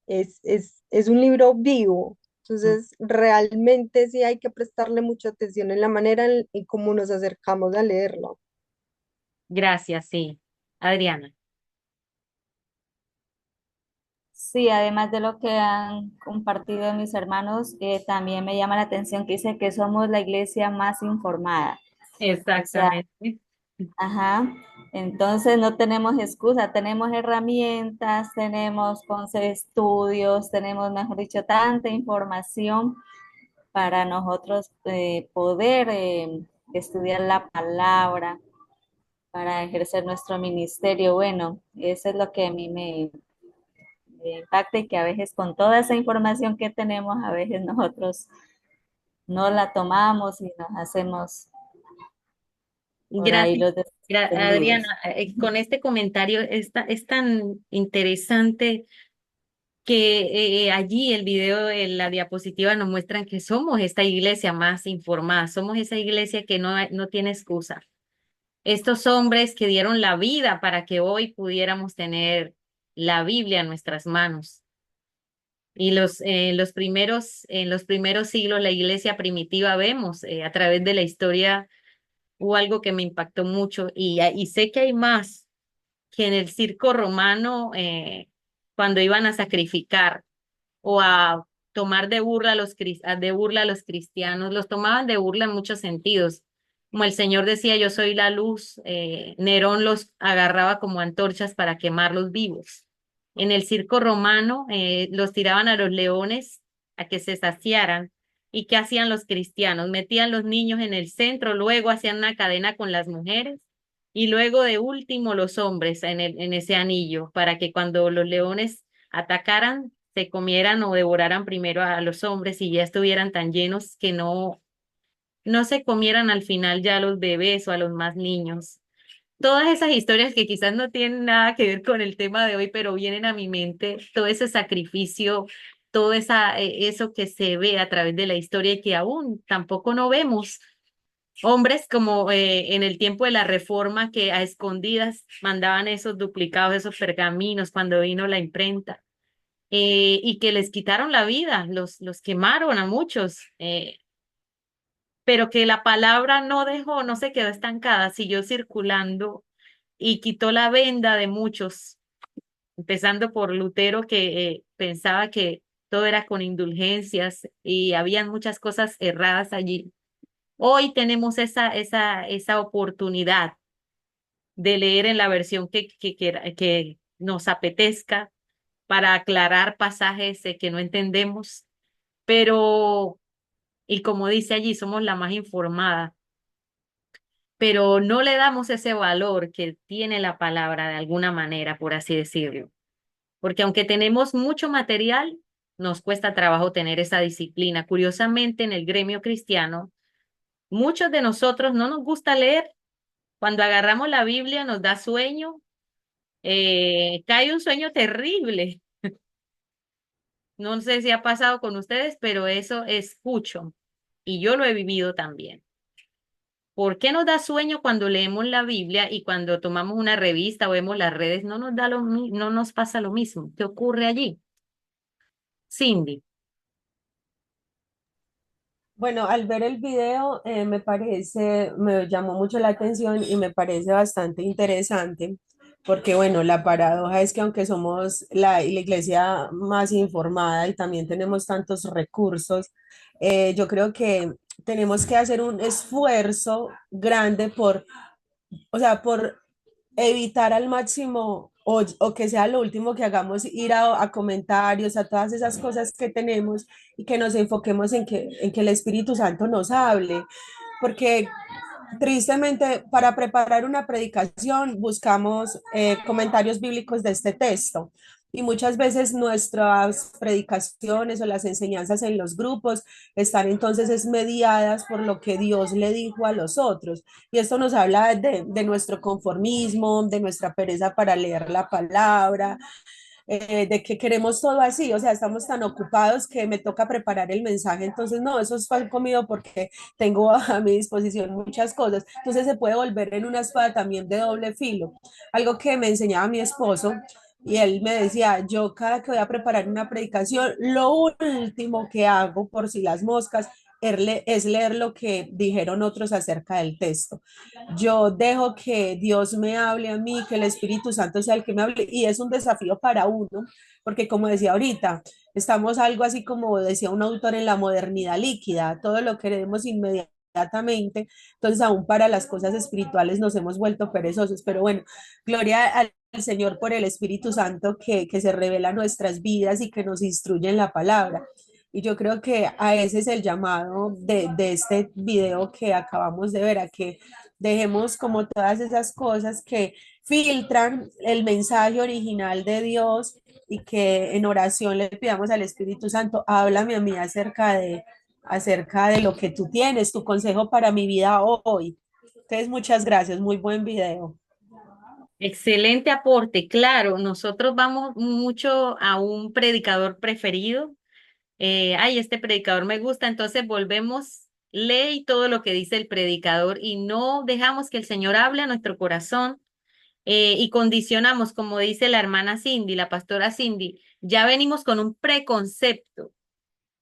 es un libro vivo. Entonces, realmente sí hay que prestarle mucha atención en la manera en cómo nos acercamos a leerlo. Gracias, sí. Adriana. Sí, además de lo que han compartido mis hermanos, también me llama la atención que dice que somos la iglesia más informada. O sea, Exactamente. ajá, entonces no tenemos excusa, tenemos herramientas, tenemos estudios, tenemos, mejor dicho, tanta información para nosotros poder estudiar la palabra, para ejercer nuestro ministerio. Bueno, eso es lo que a mí me impacta y que a veces con toda esa información que tenemos, a veces nosotros no la tomamos y nos hacemos por ahí Gracias, los desentendidos. Adriana. Con este comentario es tan interesante que allí el video, la diapositiva nos muestran que somos esta iglesia más informada, somos esa iglesia que no tiene excusa. Estos hombres que dieron la vida para que hoy pudiéramos tener la Biblia en nuestras manos. Y en los primeros siglos, la iglesia primitiva, vemos a través de la historia, hubo algo que me impactó mucho y sé que hay más, que en el circo romano, cuando iban a sacrificar o a tomar de burla de burla a los cristianos, los tomaban de burla en muchos sentidos. Como el Señor decía, yo soy la luz, Nerón los agarraba como antorchas para quemarlos vivos. En el circo romano, los tiraban a los leones a que se saciaran. ¿Y qué hacían los cristianos? Metían los niños en el centro, luego hacían una cadena con las mujeres y luego de último los hombres en ese anillo, para que cuando los leones atacaran, se comieran o devoraran primero a los hombres y ya estuvieran tan llenos que no se comieran al final ya a los bebés o a los más niños. Todas esas historias que quizás no tienen nada que ver con el tema de hoy, pero vienen a mi mente, todo ese sacrificio todo eso que se ve a través de la historia y que aún tampoco no vemos. Hombres como en el tiempo de la Reforma que a escondidas mandaban esos duplicados, esos pergaminos cuando vino la imprenta, y que les quitaron la vida, los quemaron a muchos, pero que la palabra no dejó, no se quedó estancada, siguió circulando y quitó la venda de muchos, empezando por Lutero, que pensaba que todo era con indulgencias y habían muchas cosas erradas allí. Hoy tenemos esa oportunidad de leer en la versión que nos apetezca para aclarar pasajes que no entendemos, pero, y como dice allí, somos la más informada, pero no le damos ese valor que tiene la palabra de alguna manera, por así decirlo. Porque aunque tenemos mucho material, nos cuesta trabajo tener esa disciplina. Curiosamente, en el gremio cristiano, muchos de nosotros no nos gusta leer. Cuando agarramos la Biblia nos da sueño, cae un sueño terrible. No sé si ha pasado con ustedes, pero eso escucho y yo lo he vivido también. ¿Por qué nos da sueño cuando leemos la Biblia y cuando tomamos una revista o vemos las redes no nos da no nos pasa lo mismo? ¿Qué ocurre allí? Cindy. Bueno, al ver el video me llamó mucho la atención y me parece bastante interesante, porque bueno, la paradoja es que aunque somos la iglesia más informada y también tenemos tantos recursos, yo creo que tenemos que hacer un esfuerzo grande o sea, por evitar al máximo o que sea lo último que hagamos, ir a comentarios, a todas esas cosas que tenemos y que nos enfoquemos en que el Espíritu Santo nos hable, porque tristemente para preparar una predicación buscamos comentarios bíblicos de este texto. Y muchas veces nuestras predicaciones o las enseñanzas en los grupos están entonces es mediadas por lo que Dios le dijo a los otros. Y esto nos habla de nuestro conformismo, de nuestra pereza para leer la palabra, de que queremos todo así, o sea, estamos tan ocupados que me toca preparar el mensaje, entonces no, eso es pan comido porque tengo a mi disposición muchas cosas, entonces se puede volver en una espada también de doble filo. Algo que me enseñaba mi esposo y él me decía, yo cada que voy a preparar una predicación, lo último que hago por si las moscas es leer lo que dijeron otros acerca del texto. Yo dejo que Dios me hable a mí, que el Espíritu Santo sea el que me hable, y es un desafío para uno, porque como decía ahorita, estamos algo así como decía un autor en la modernidad líquida, todo lo queremos inmediatamente, entonces aún para las cosas espirituales nos hemos vuelto perezosos, pero bueno, gloria al Señor por el Espíritu Santo que se revela en nuestras vidas y que nos instruye en la palabra. Y yo creo que a ese es el llamado de este video que acabamos de ver, a que dejemos como todas esas cosas que filtran el mensaje original de Dios y que en oración le pidamos al Espíritu Santo, háblame a mí acerca de lo que tú tienes, tu consejo para mi vida hoy. Entonces, muchas gracias, muy buen video. Excelente aporte. Claro, nosotros vamos mucho a un predicador preferido. Ay, este predicador me gusta, entonces volvemos, lee todo lo que dice el predicador y no dejamos que el Señor hable a nuestro corazón, y condicionamos, como dice la hermana Cindy, la pastora Cindy, ya venimos con un preconcepto.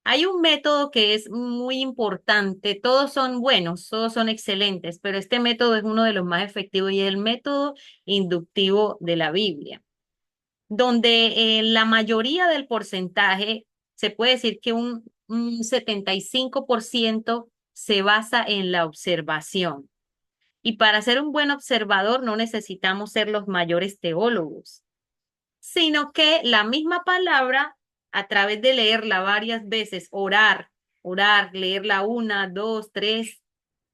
Hay un método que es muy importante, todos son buenos, todos son excelentes, pero este método es uno de los más efectivos y es el método inductivo de la Biblia, donde la mayoría del porcentaje, se puede decir que un 75% se basa en la observación. Y para ser un buen observador no necesitamos ser los mayores teólogos, sino que la misma palabra, a través de leerla varias veces, orar, leerla una, dos, tres,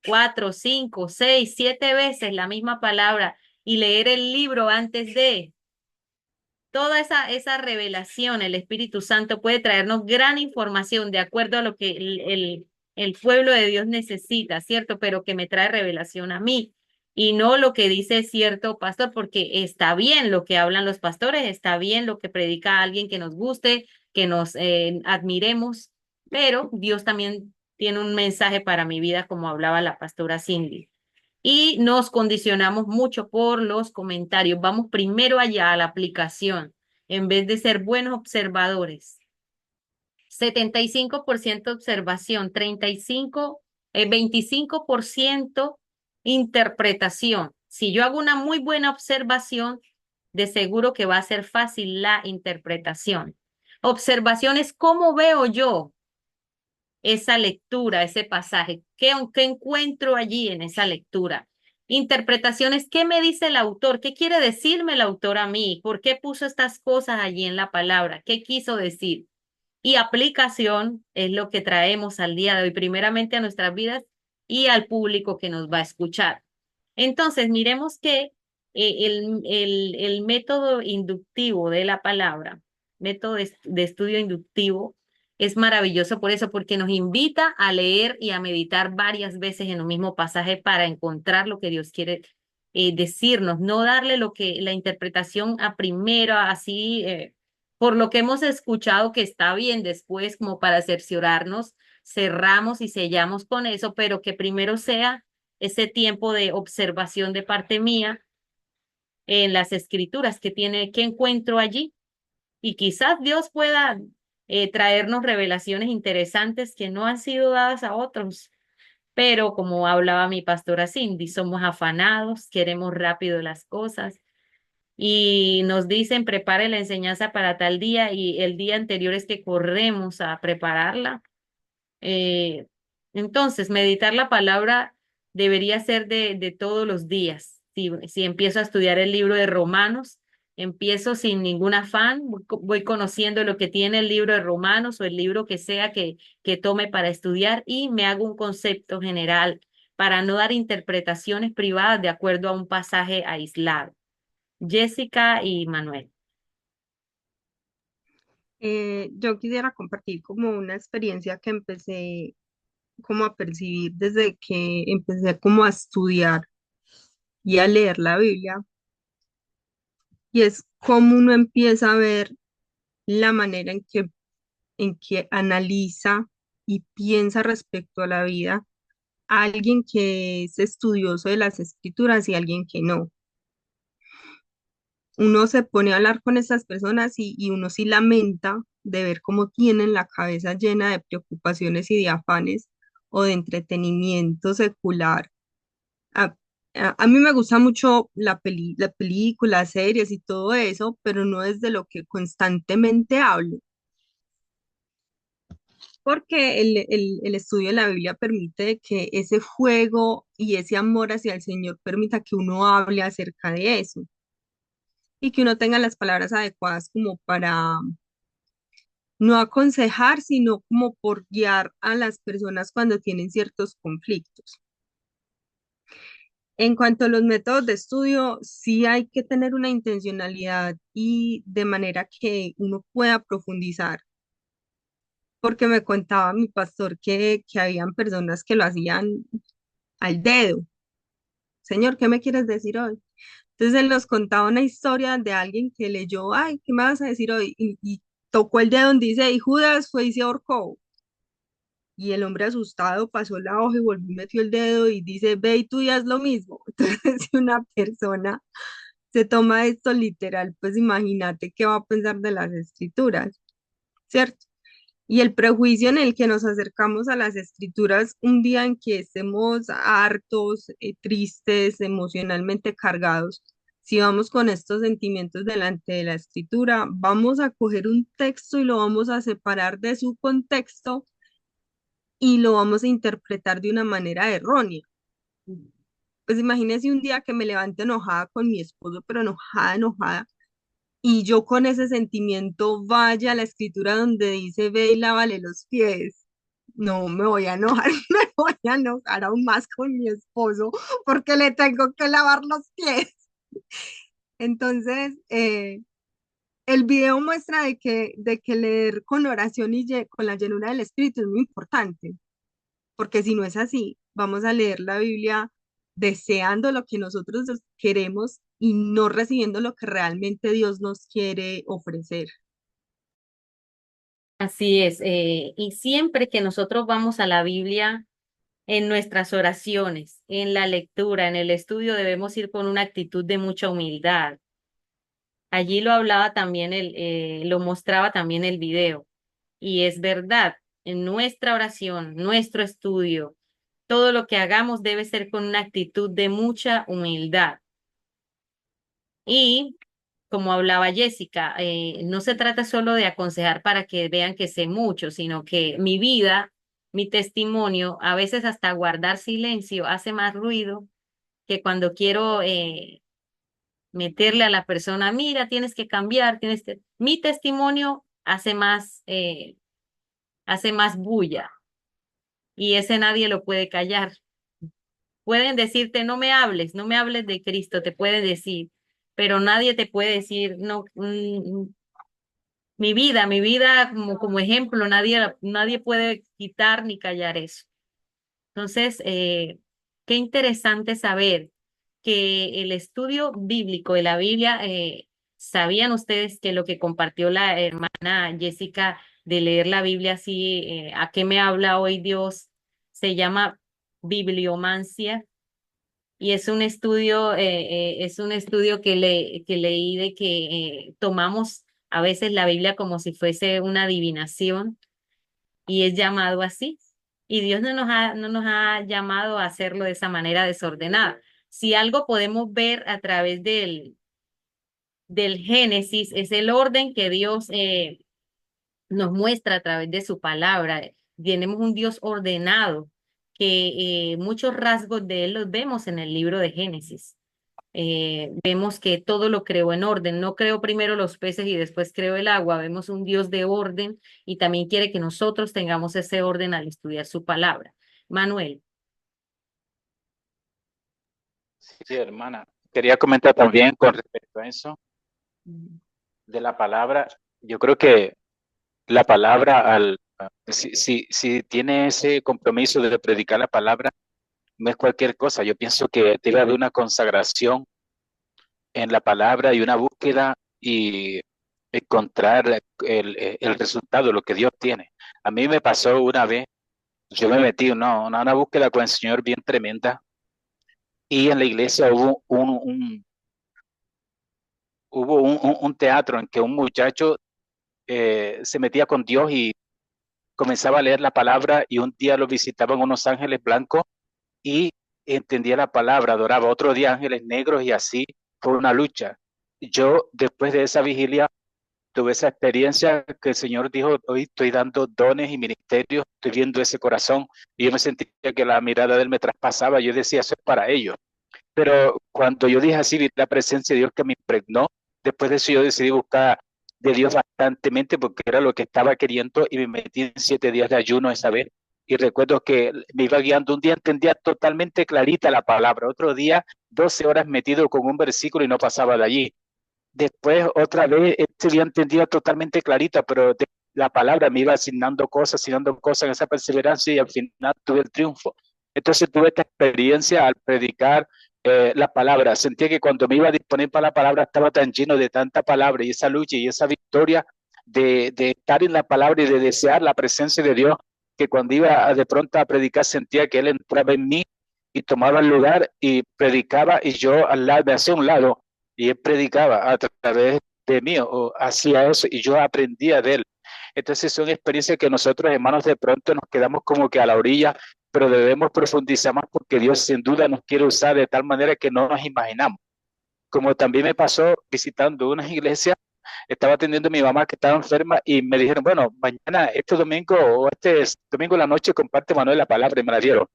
cuatro, cinco, seis, siete veces la misma palabra y leer el libro antes de toda esa revelación, el Espíritu Santo puede traernos gran información de acuerdo a lo que el pueblo de Dios necesita, ¿cierto? Pero que me trae revelación a mí. y no lo que dice cierto pastor, porque está bien lo que hablan los pastores, está bien lo que predica alguien que nos guste, que nos admiremos, pero Dios también tiene un mensaje para mi vida, como hablaba la pastora Cindy. Y nos condicionamos mucho por los comentarios. Vamos primero allá a la aplicación, en vez de ser buenos observadores. 75% observación, 25% interpretación. Si yo hago una muy buena observación, de seguro que va a ser fácil la interpretación. Observación es cómo veo yo esa lectura, ese pasaje, qué encuentro allí en esa lectura. Interpretación es qué me dice el autor, qué quiere decirme el autor a mí, por qué puso estas cosas allí en la palabra, qué quiso decir. Y aplicación es lo que traemos al día de hoy, primeramente a nuestras vidas y al público que nos va a escuchar. Entonces, miremos que el método inductivo de la palabra, método de estudio inductivo, es maravilloso por eso, porque nos invita a leer y a meditar varias veces en un mismo pasaje para encontrar lo que Dios quiere decirnos, no darle lo que la interpretación a primero, así por lo que hemos escuchado que está bien después, como para cerciorarnos, cerramos y sellamos con eso, pero que primero sea ese tiempo de observación de parte mía en las escrituras que encuentro allí. Y quizás Dios pueda traernos revelaciones interesantes que no han sido dadas a otros. Pero como hablaba mi pastora Cindy, somos afanados, queremos rápido las cosas y nos dicen prepare la enseñanza para tal día y el día anterior es que corremos a prepararla. Eh, entonces, meditar la palabra debería ser de todos los días. Si empiezo a estudiar el libro de Romanos, empiezo sin ningún afán, voy conociendo lo que tiene el libro de Romanos o el libro que sea que tome para estudiar y me hago un concepto general para no dar interpretaciones privadas de acuerdo a un pasaje aislado. Jessica y Manuel. Yo quisiera compartir como una experiencia que empecé como a percibir desde que empecé como a estudiar y a leer la Biblia, y es cómo uno empieza a ver la manera en que analiza y piensa respecto a la vida alguien que es estudioso de las escrituras y alguien que no. Uno se pone a hablar con esas personas y uno sí lamenta de ver cómo tienen la cabeza llena de preocupaciones y de afanes o de entretenimiento secular. A, a mí me gusta mucho la película, series y todo eso, pero no es de lo que constantemente hablo, porque el estudio de la Biblia permite que ese fuego y ese amor hacia el Señor permita que uno hable acerca de eso y que uno tenga las palabras adecuadas como para no aconsejar, sino como por guiar a las personas cuando tienen ciertos conflictos. En cuanto a los métodos de estudio, sí hay que tener una intencionalidad y de manera que uno pueda profundizar, porque me contaba mi pastor que habían personas que lo hacían al dedo. Señor, ¿qué me quieres decir hoy? Entonces él nos contaba una historia de alguien que leyó, ay, ¿qué me vas a decir hoy? Y tocó el dedo donde dice, y Judas fue y se ahorcó. Y el hombre asustado pasó la hoja y volvió y metió el dedo y dice, ve y tú ya es lo mismo. Entonces, si una persona se toma esto literal, pues imagínate qué va a pensar de las escrituras, ¿cierto? Y el prejuicio en el que nos acercamos a las escrituras un día en que estemos hartos, tristes, emocionalmente cargados, si vamos con estos sentimientos delante de la escritura, vamos a coger un texto y lo vamos a separar de su contexto y lo vamos a interpretar de una manera errónea. Pues imagínese un día que me levanto enojada con mi esposo, pero enojada, enojada, y yo con ese sentimiento vaya a la escritura donde dice, ve y lávale los pies. No, me voy a enojar, me voy a enojar aún más con mi esposo porque le tengo que lavar los pies. Entonces, el video muestra de que leer con oración y con la llenura del Espíritu es muy importante, porque si no es así, vamos a leer la Biblia deseando lo que nosotros queremos y no recibiendo lo que realmente Dios nos quiere ofrecer. Así es. Y siempre que nosotros vamos a la Biblia, en nuestras oraciones, en la lectura, en el estudio, debemos ir con una actitud de mucha humildad. Allí lo hablaba también lo mostraba también el video. Y es verdad, en nuestra oración, nuestro estudio, todo lo que hagamos debe ser con una actitud de mucha humildad. Y como hablaba Jessica, no se trata solo de aconsejar para que vean que sé mucho, sino que mi vida, mi testimonio, a veces hasta guardar silencio hace más ruido que cuando quiero meterle a la persona, mira, tienes que cambiar, tienes que... Mi testimonio hace más bulla y ese nadie lo puede callar. Pueden decirte, no me hables de Cristo, te puede decir, pero nadie te puede decir, no, mi vida como ejemplo, nadie puede quitar ni callar eso. Entonces, qué interesante saber que el estudio bíblico de la Biblia, ¿sabían ustedes que lo que compartió la hermana Jessica de leer la Biblia así, a qué me habla hoy Dios, se llama bibliomancia? Y es un estudio que leí de que tomamos a veces la Biblia como si fuese una adivinación y es llamado así. Y Dios no nos ha llamado a hacerlo de esa manera desordenada. Si algo podemos ver a través del Génesis, es el orden que Dios nos muestra a través de su palabra. Tenemos un Dios ordenado, que muchos rasgos de él los vemos en el libro de Génesis. Vemos que todo lo creó en orden, no creó primero los peces y después creó el agua, vemos un Dios de orden y también quiere que nosotros tengamos ese orden al estudiar su palabra. Manuel. Sí, hermana. Quería comentar también con respecto a eso de la palabra. Yo creo que la palabra, si tiene ese compromiso de predicar la palabra, no es cualquier cosa. Yo pienso que debe haber una consagración en la palabra y una búsqueda y encontrar el resultado, lo que Dios tiene. A mí me pasó una vez, yo me metí una búsqueda con el Señor bien tremenda y en la iglesia hubo un teatro en que un muchacho se metía con Dios y comenzaba a leer la palabra y un día lo visitaban unos ángeles blancos y entendía la palabra, adoraba, otro día ángeles negros y así fue una lucha. Yo después de esa vigilia tuve esa experiencia que el Señor dijo, hoy estoy dando dones y ministerios, estoy viendo ese corazón y yo me sentía que la mirada de él me traspasaba, yo decía, eso es para ellos. Pero cuando yo dije así, vi la presencia de Dios que me impregnó, después de eso yo decidí buscar de Dios bastantemente porque era lo que estaba queriendo y me metí en 7 días de ayuno esa vez. Y recuerdo que me iba guiando, un día entendía totalmente clarita la palabra, otro día 12 horas metido con un versículo y no pasaba de allí. Después otra vez este día entendía totalmente clarita, pero la palabra me iba asignando cosas en esa perseverancia y al final tuve el triunfo. Entonces tuve esta experiencia al predicar la palabra. Sentía que cuando me iba a disponer para la palabra estaba tan lleno de tanta palabra y esa lucha y esa victoria de estar en la palabra y de desear la presencia de Dios, que cuando iba de pronto a predicar sentía que Él entraba en mí y tomaba el lugar y predicaba y yo al lado, me hacía un lado y Él predicaba a través de mí o hacía eso y yo aprendía de Él. Entonces son experiencias que nosotros, hermanos, de pronto nos quedamos como que a la orilla, pero debemos profundizar más porque Dios sin duda nos quiere usar de tal manera que no nos imaginamos. Como también me pasó visitando unas iglesias, estaba atendiendo a mi mamá que estaba enferma y me dijeron, bueno, mañana, este domingo o este domingo en la noche comparte Manuel la palabra y me la dieron.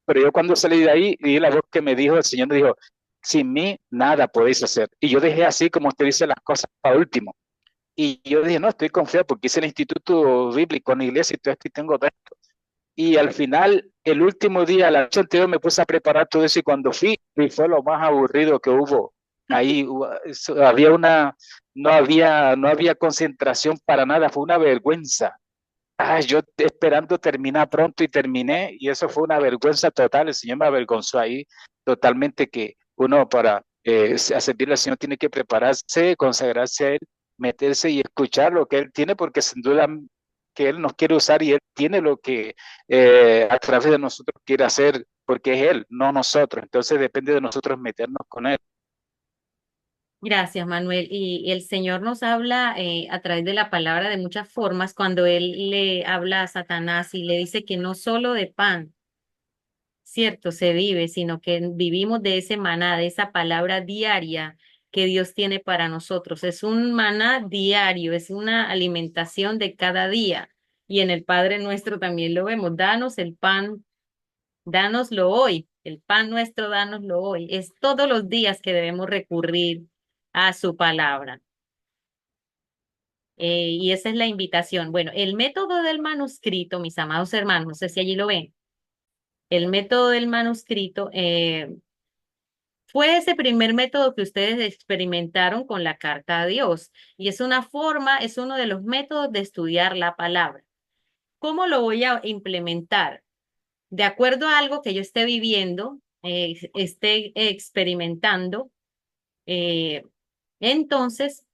Pero yo cuando salí de ahí, vi la voz que me dijo, el Señor me dijo, sin mí nada podéis hacer. Y yo dejé así como usted dice las cosas para último. Y yo dije, no, estoy confiado porque hice el instituto bíblico en la iglesia y todo esto y tengo todo esto. Y al final, el último día, la noche anterior, me puse a preparar todo eso y cuando fui, y fue lo más aburrido que hubo. Ahí había no había concentración para nada, fue una vergüenza. Yo esperando terminar pronto y terminé y eso fue una vergüenza total, el Señor me avergonzó ahí totalmente que uno para servir al Señor tiene que prepararse, consagrarse a Él, meterse y escuchar lo que Él tiene, porque sin duda que Él nos quiere usar y Él tiene lo que a través de nosotros quiere hacer, porque es Él, no nosotros. Entonces depende de nosotros meternos con Él. Gracias, Manuel. Y el Señor nos habla a través de la palabra de muchas formas cuando Él le habla a Satanás y le dice que no solo de pan, cierto, se vive, sino que vivimos de ese maná, de esa palabra diaria que Dios tiene para nosotros. Es un maná diario, es una alimentación de cada día. Y en el Padre Nuestro también lo vemos. Danos el pan, dánoslo hoy. El pan nuestro, dánoslo hoy. Es todos los días que debemos recurrir a su palabra. Y esa es la invitación. Bueno, el método del manuscrito, mis amados hermanos, no sé si allí lo ven. El método del manuscrito fue ese primer método que ustedes experimentaron con la carta a Dios. Y es una forma, es uno de los métodos de estudiar la palabra. ¿Cómo lo voy a implementar? De acuerdo a algo que yo esté viviendo, esté experimentando, eh, entonces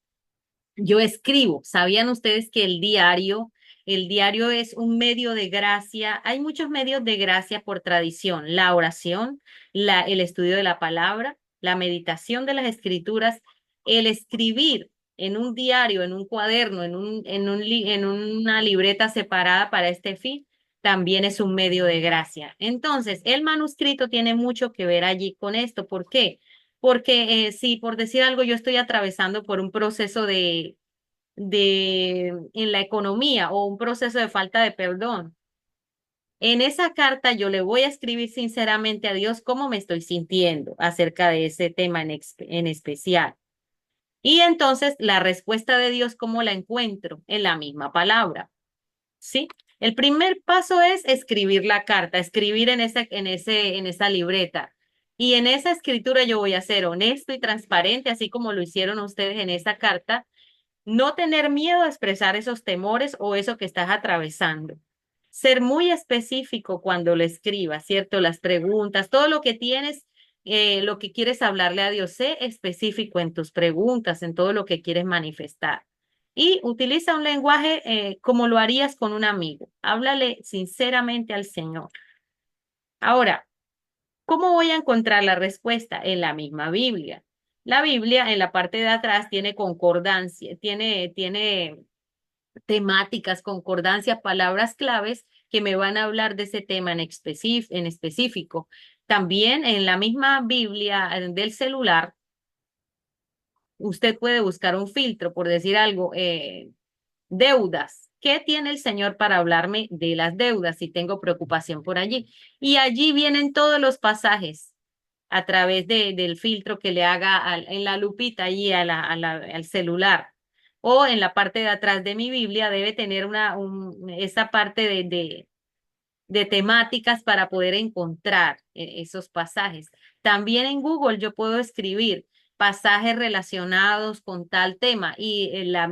yo escribo. ¿Sabían ustedes que el diario es un medio de gracia? Hay muchos medios de gracia por tradición. La oración, el estudio de la palabra, la meditación de las escrituras, el escribir en un diario, en un cuaderno, en una libreta separada para este fin, también es un medio de gracia. Entonces, el manuscrito tiene mucho que ver allí con esto. ¿Por qué? Porque si por decir algo yo estoy atravesando por un proceso en la economía o un proceso de falta de perdón, en esa carta yo le voy a escribir sinceramente a Dios cómo me estoy sintiendo acerca de ese tema en especial. Y entonces la respuesta de Dios, ¿cómo la encuentro? En la misma palabra. ¿Sí? El primer paso es escribir la carta, escribir en esa libreta. Y en esa escritura yo voy a ser honesto y transparente, así como lo hicieron ustedes en esa carta. No tener miedo a expresar esos temores o eso que estás atravesando. Ser muy específico cuando lo escribas, ¿cierto? Las preguntas, todo lo que tienes, lo que quieres hablarle a Dios, sé específico en tus preguntas, en todo lo que quieres manifestar. Y utiliza un lenguaje como lo harías con un amigo. Háblale sinceramente al Señor. Ahora, ¿cómo voy a encontrar la respuesta? En la misma Biblia. La Biblia en la parte de atrás tiene concordancia, tiene temáticas, concordancias, palabras claves que me van a hablar de ese tema en específico. También en la misma Biblia del celular, usted puede buscar un filtro, por decir algo, deudas. ¿Qué tiene el Señor para hablarme de las deudas si tengo preocupación por allí? Y allí vienen todos los pasajes a través del filtro que le haga en la lupita allí al celular. O en la parte de atrás de mi Biblia debe tener esa parte de temáticas para poder encontrar esos pasajes. También en Google yo puedo escribir pasajes relacionados con tal tema y la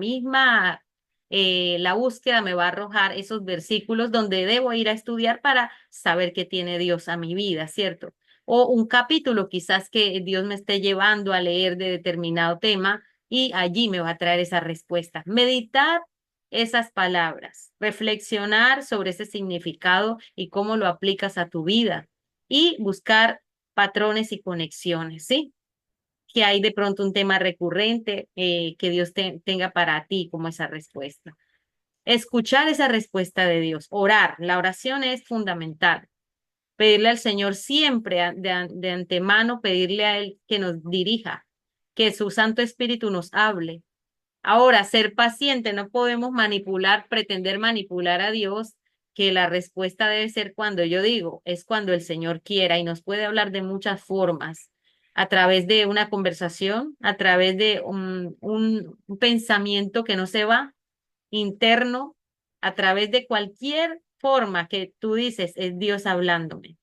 búsqueda me va a arrojar esos versículos donde debo ir a estudiar para saber qué tiene Dios a mi vida, ¿cierto? O un capítulo quizás que Dios me esté llevando a leer de determinado tema y allí me va a traer esa respuesta. Meditar esas palabras, reflexionar sobre ese significado y cómo lo aplicas a tu vida y buscar patrones y conexiones, ¿sí? Que hay de pronto un tema recurrente que Dios tenga para ti como esa respuesta. Escuchar esa respuesta de Dios, orar, la oración es fundamental. Pedirle al Señor siempre de antemano, pedirle a Él que nos dirija, que su Santo Espíritu nos hable. Ahora, ser paciente, no podemos pretender manipular a Dios, que la respuesta debe ser cuando yo digo, es cuando el Señor quiera y nos puede hablar de muchas formas, a través de una conversación, a través de un pensamiento que no se va, interno, a través de cualquier forma que tú dices, es Dios hablándome.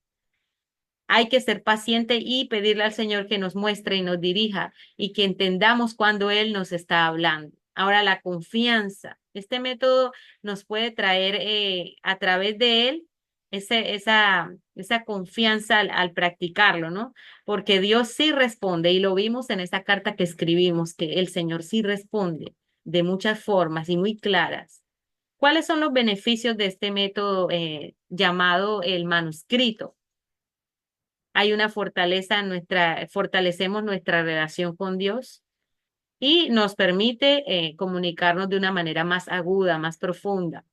Hay que ser paciente y pedirle al Señor que nos muestre y nos dirija y que entendamos cuando Él nos está hablando. Ahora, la confianza. Este método nos puede traer a través de él esa confianza al practicarlo, ¿no? Porque Dios sí responde y lo vimos en esa carta que escribimos, que el Señor sí responde de muchas formas y muy claras. ¿Cuáles son los beneficios de este método llamado el manuscrito? Hay una fortaleza en fortalecemos nuestra relación con Dios y nos permite comunicarnos de una manera más aguda, más profunda.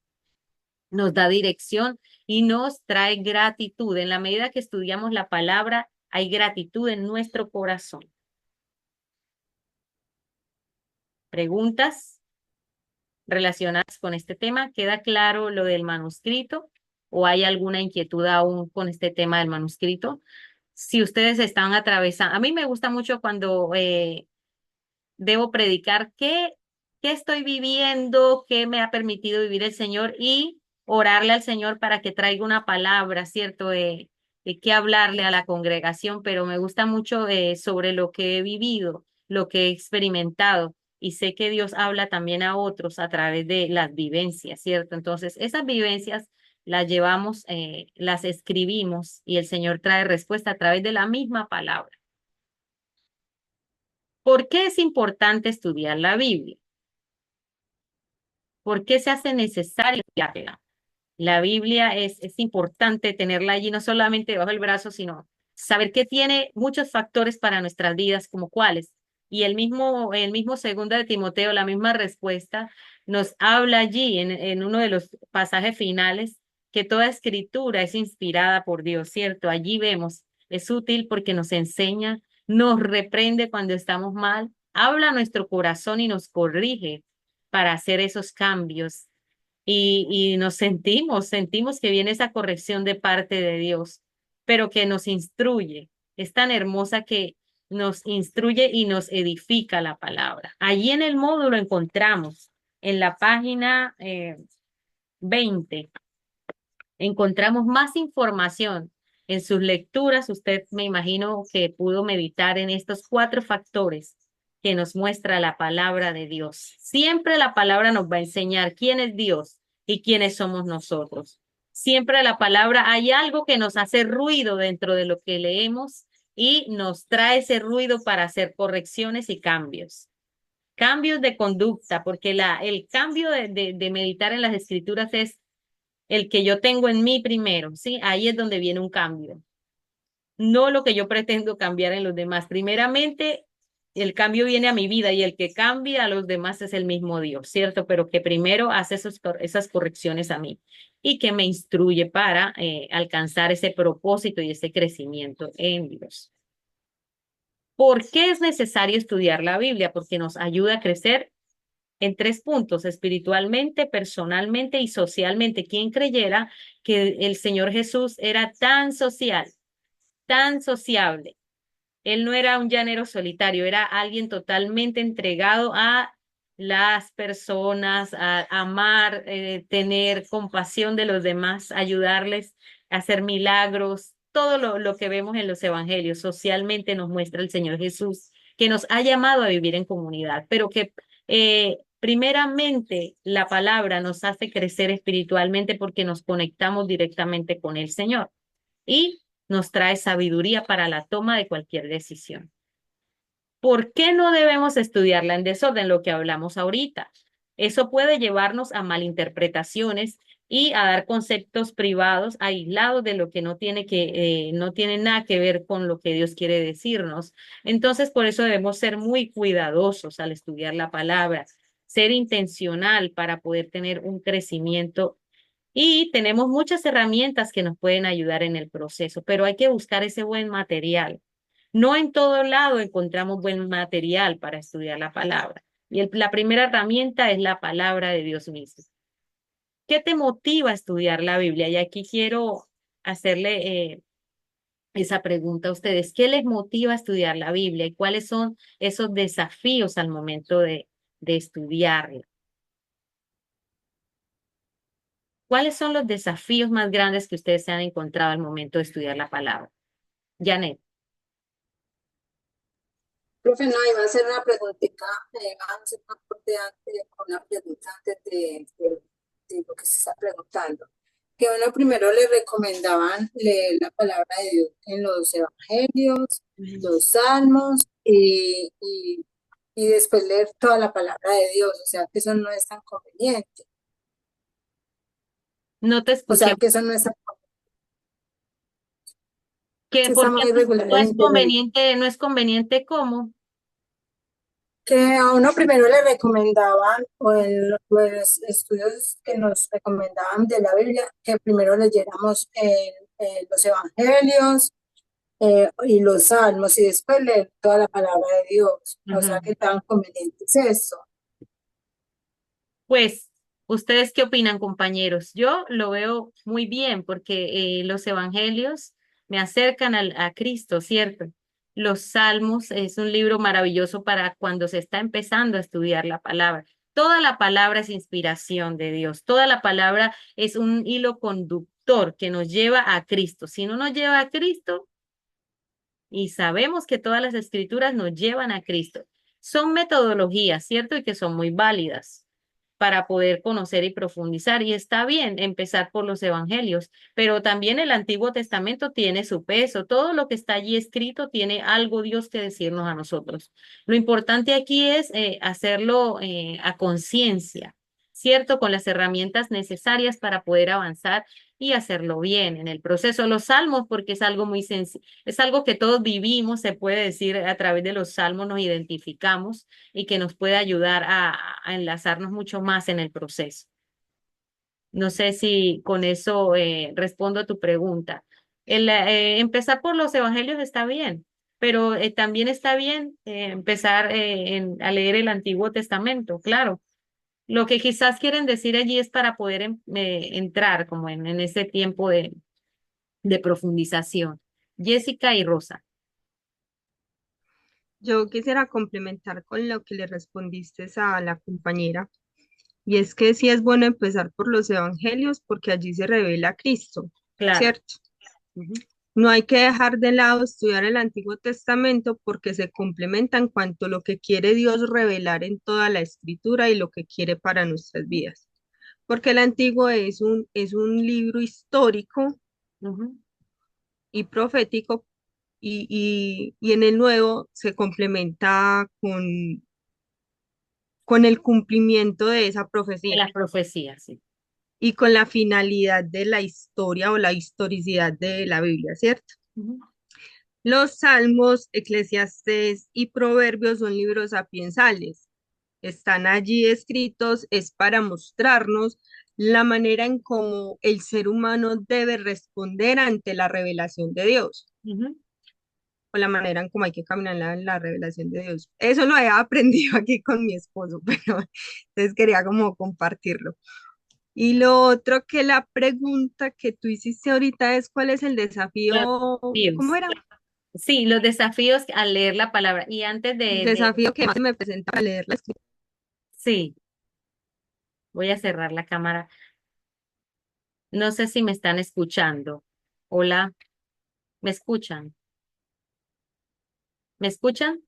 Nos da dirección y nos trae gratitud. En la medida que estudiamos la palabra, hay gratitud en nuestro corazón. ¿Preguntas relacionadas con este tema? ¿Queda claro lo del manuscrito o hay alguna inquietud aún con este tema del manuscrito? Si ustedes están atravesando, a mí me gusta mucho cuando debo predicar qué estoy viviendo, qué me ha permitido vivir el Señor y orarle al Señor para que traiga una palabra, ¿cierto? De qué hablarle a la congregación, pero me gusta mucho sobre lo que he vivido, lo que he experimentado. Y sé que Dios habla también a otros a través de las vivencias, ¿cierto? Entonces, esas vivencias las llevamos, las escribimos y el Señor trae respuesta a través de la misma palabra. ¿Por qué es importante estudiar la Biblia? ¿Por qué se hace necesario estudiarla? La Biblia es importante tenerla allí, no solamente debajo del brazo, sino saber que tiene muchos factores para nuestras vidas, como cuáles. Y el mismo segundo de Timoteo, la misma respuesta, nos habla allí en uno de los pasajes finales que toda escritura es inspirada por Dios, ¿cierto? Allí vemos, es útil porque nos enseña, nos reprende cuando estamos mal, habla a nuestro corazón y nos corrige para hacer esos cambios y nos sentimos que viene esa corrección de parte de Dios, pero que nos instruye. Es tan hermosa que nos instruye y nos edifica la palabra. Allí en el módulo encontramos, en la página 20, encontramos más información. En sus lecturas, usted me imagino que pudo meditar en estos 4 factores que nos muestra la palabra de Dios. Siempre la palabra nos va a enseñar quién es Dios y quiénes somos nosotros. Siempre la palabra hay algo que nos hace ruido dentro de lo que leemos y nos trae ese ruido para hacer correcciones y cambios. Cambios de conducta, porque el cambio de meditar en las escrituras es el que yo tengo en mí primero, ¿sí? Ahí es donde viene un cambio. No lo que yo pretendo cambiar en los demás. Primeramente, el cambio viene a mi vida y el que cambia a los demás es el mismo Dios, ¿cierto? Pero que primero hace esas correcciones a mí y que me instruye para alcanzar ese propósito y ese crecimiento en Dios. ¿Por qué es necesario estudiar la Biblia? Porque nos ayuda a crecer en 3 puntos, espiritualmente, personalmente y socialmente. ¿Quién creyera que el Señor Jesús era tan social, tan sociable? Él no era un llanero solitario, era alguien totalmente entregado a las personas, a amar, tener compasión de los demás, ayudarles a hacer milagros. Todo lo que vemos en los evangelios socialmente nos muestra el Señor Jesús, que nos ha llamado a vivir en comunidad, pero que primeramente la palabra nos hace crecer espiritualmente porque nos conectamos directamente con el Señor y nos trae sabiduría para la toma de cualquier decisión. ¿Por qué no debemos estudiarla en desorden? Lo que hablamos ahorita. Eso puede llevarnos a malinterpretaciones y a dar conceptos privados aislados de lo que no tiene nada que ver con lo que Dios quiere decirnos. Entonces, por eso debemos ser muy cuidadosos al estudiar la palabra, ser intencional para poder tener un crecimiento y tenemos muchas herramientas que nos pueden ayudar en el proceso, pero hay que buscar ese buen material. No en todo lado encontramos buen material para estudiar la palabra. Y la primera herramienta es la palabra de Dios mismo. ¿Qué te motiva a estudiar la Biblia? Y aquí quiero hacerle esa pregunta a ustedes. ¿Qué les motiva a estudiar la Biblia y cuáles son esos desafíos al momento de estudiarla? ¿Cuáles son los desafíos más grandes que ustedes se han encontrado al momento de estudiar la palabra? Janet. Profe, no, iba a hacer una preguntita, vamos a hacer una aporte antes, una pregunta antes de lo que se está preguntando. que a uno primero le recomendaban leer la palabra de Dios en los evangelios, los salmos y después leer toda la palabra de Dios, o sea que eso no es tan conveniente, No te o escuché. sea que eso no es tan ¿Qué, que por está qué muy irregular no el es internet. conveniente, no es conveniente cómo? Que a uno primero le recomendaban, o en los estudios que nos recomendaban de la Biblia, que primero leyéramos los evangelios y los salmos y después leer toda la palabra de Dios. O sea, Ujú. que tan conveniente es eso. Pues, ¿ustedes qué opinan, compañeros? Yo lo veo muy bien porque los evangelios me acercan a Cristo, ¿cierto? Los Salmos es un libro maravilloso para cuando se está empezando a estudiar la palabra. Toda la palabra es inspiración de Dios. Toda la palabra es un hilo conductor que nos lleva a Cristo. Si no nos lleva a Cristo, y sabemos que todas las escrituras nos llevan a Cristo. Son metodologías, ¿cierto? Y que son muy válidas para poder conocer y profundizar. Y está bien empezar por los evangelios, pero también el Antiguo Testamento tiene su peso. Todo lo que está allí escrito tiene algo Dios que decirnos a nosotros. Lo importante aquí es hacerlo a conciencia, ¿cierto? Con las herramientas necesarias para poder avanzar y hacerlo bien en el proceso. Los salmos, porque es algo muy sencillo, es algo que todos vivimos, se puede decir, a través de los salmos nos identificamos y que nos puede ayudar a enlazarnos mucho más en el proceso. No sé si con eso respondo a tu pregunta. Empezar por los evangelios está bien, pero también está bien empezar a leer el Antiguo Testamento, claro. Lo que quizás quieren decir allí es para poder entrar como en ese tiempo de profundización. Jessica y Rosa. Yo quisiera complementar con lo que le respondiste a la compañera, y es que sí es bueno empezar por los evangelios porque allí se revela Cristo, Claro. ¿cierto? No hay que dejar de lado estudiar el Antiguo Testamento porque se complementa en cuanto a lo que quiere Dios revelar en toda la escritura y lo que quiere para nuestras vidas. Porque el Antiguo es un libro histórico Ujú. y profético y en el Nuevo se complementa con el cumplimiento de esa De profecía las profecías, sí. y con la finalidad de la historia o la historicidad de la Biblia, ¿cierto? Ujú. Los Salmos, Eclesiastés y Proverbios son libros sapiensales. Están allí escritos, es para mostrarnos la manera en cómo el ser humano debe responder ante la revelación de Dios, Ujú. o la manera en cómo hay que caminar en la revelación de Dios. Eso lo he aprendido aquí con mi esposo, pero entonces quería como compartirlo. Y lo otro que la pregunta que tú hiciste ahorita es ¿cuál es el Los desafío? ¿Cómo desafíos. era? Sí, los desafíos al leer la palabra. Y antes El desafío que más me presenta para leer la escritura. sí, voy a cerrar la cámara. No sé si me están escuchando. Hola, ¿me escuchan? ¿Me escuchan?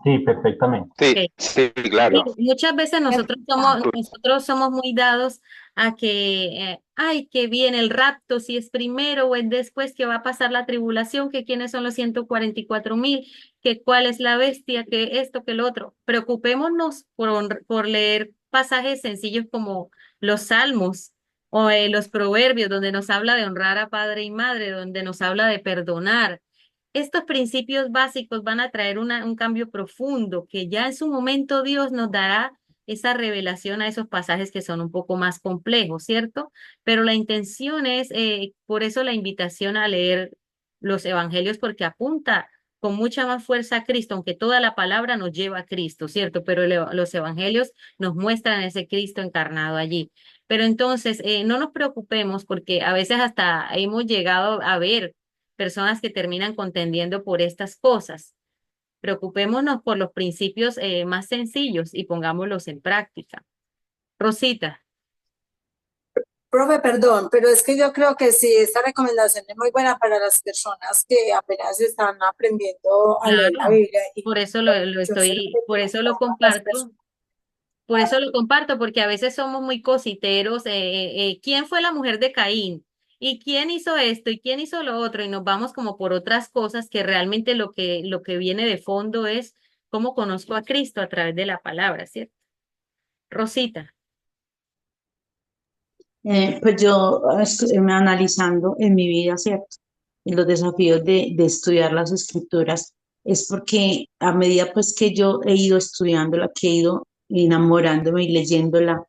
Sí, perfectamente. Sí, Ok. sí, Sí, claro. muchas veces nosotros somos muy dados a que, ay, que viene el rapto, si es primero o es después que va a pasar la tribulación, que quiénes son los 144,000, que cuál es la bestia, que esto, que lo otro. Preocupémonos por leer pasajes sencillos como los Salmos o los Proverbios, donde nos habla de honrar a padre y madre, donde nos habla de perdonar. Estos principios básicos van a traer un cambio profundo que ya en su momento Dios nos dará esa revelación a esos pasajes que son un poco más complejos, ¿cierto? Pero la intención es, por eso la invitación a leer los evangelios, porque apunta con mucha más fuerza a Cristo, aunque toda la palabra nos lleva a Cristo, ¿cierto? Pero los evangelios nos muestran ese Cristo encarnado allí. Pero entonces, no nos preocupemos porque a veces hasta hemos llegado a ver personas que terminan contendiendo por estas cosas. Preocupémonos por los principios más sencillos y pongámoslos en práctica. Rosita, Profe, perdón, pero es que yo creo que sí, esta recomendación es muy buena para las personas que apenas están aprendiendo a leer la claro, Biblia y por eso yo se lo por eso lo recomiendo a las personas. comparto. Por eso lo comparto, porque a veces somos muy cositeros. ¿Quién fue la mujer de Caín? ¿Y quién hizo esto? ¿Y quién hizo lo otro? Y nos vamos como por otras cosas que realmente lo que viene de fondo es cómo conozco a Cristo a través de la palabra, ¿cierto? Rosita, Pues yo analizando en mi vida, ¿cierto? En los desafíos de estudiar las escrituras, es porque a medida pues que yo he ido estudiándola, que he ido enamorándome y leyéndola,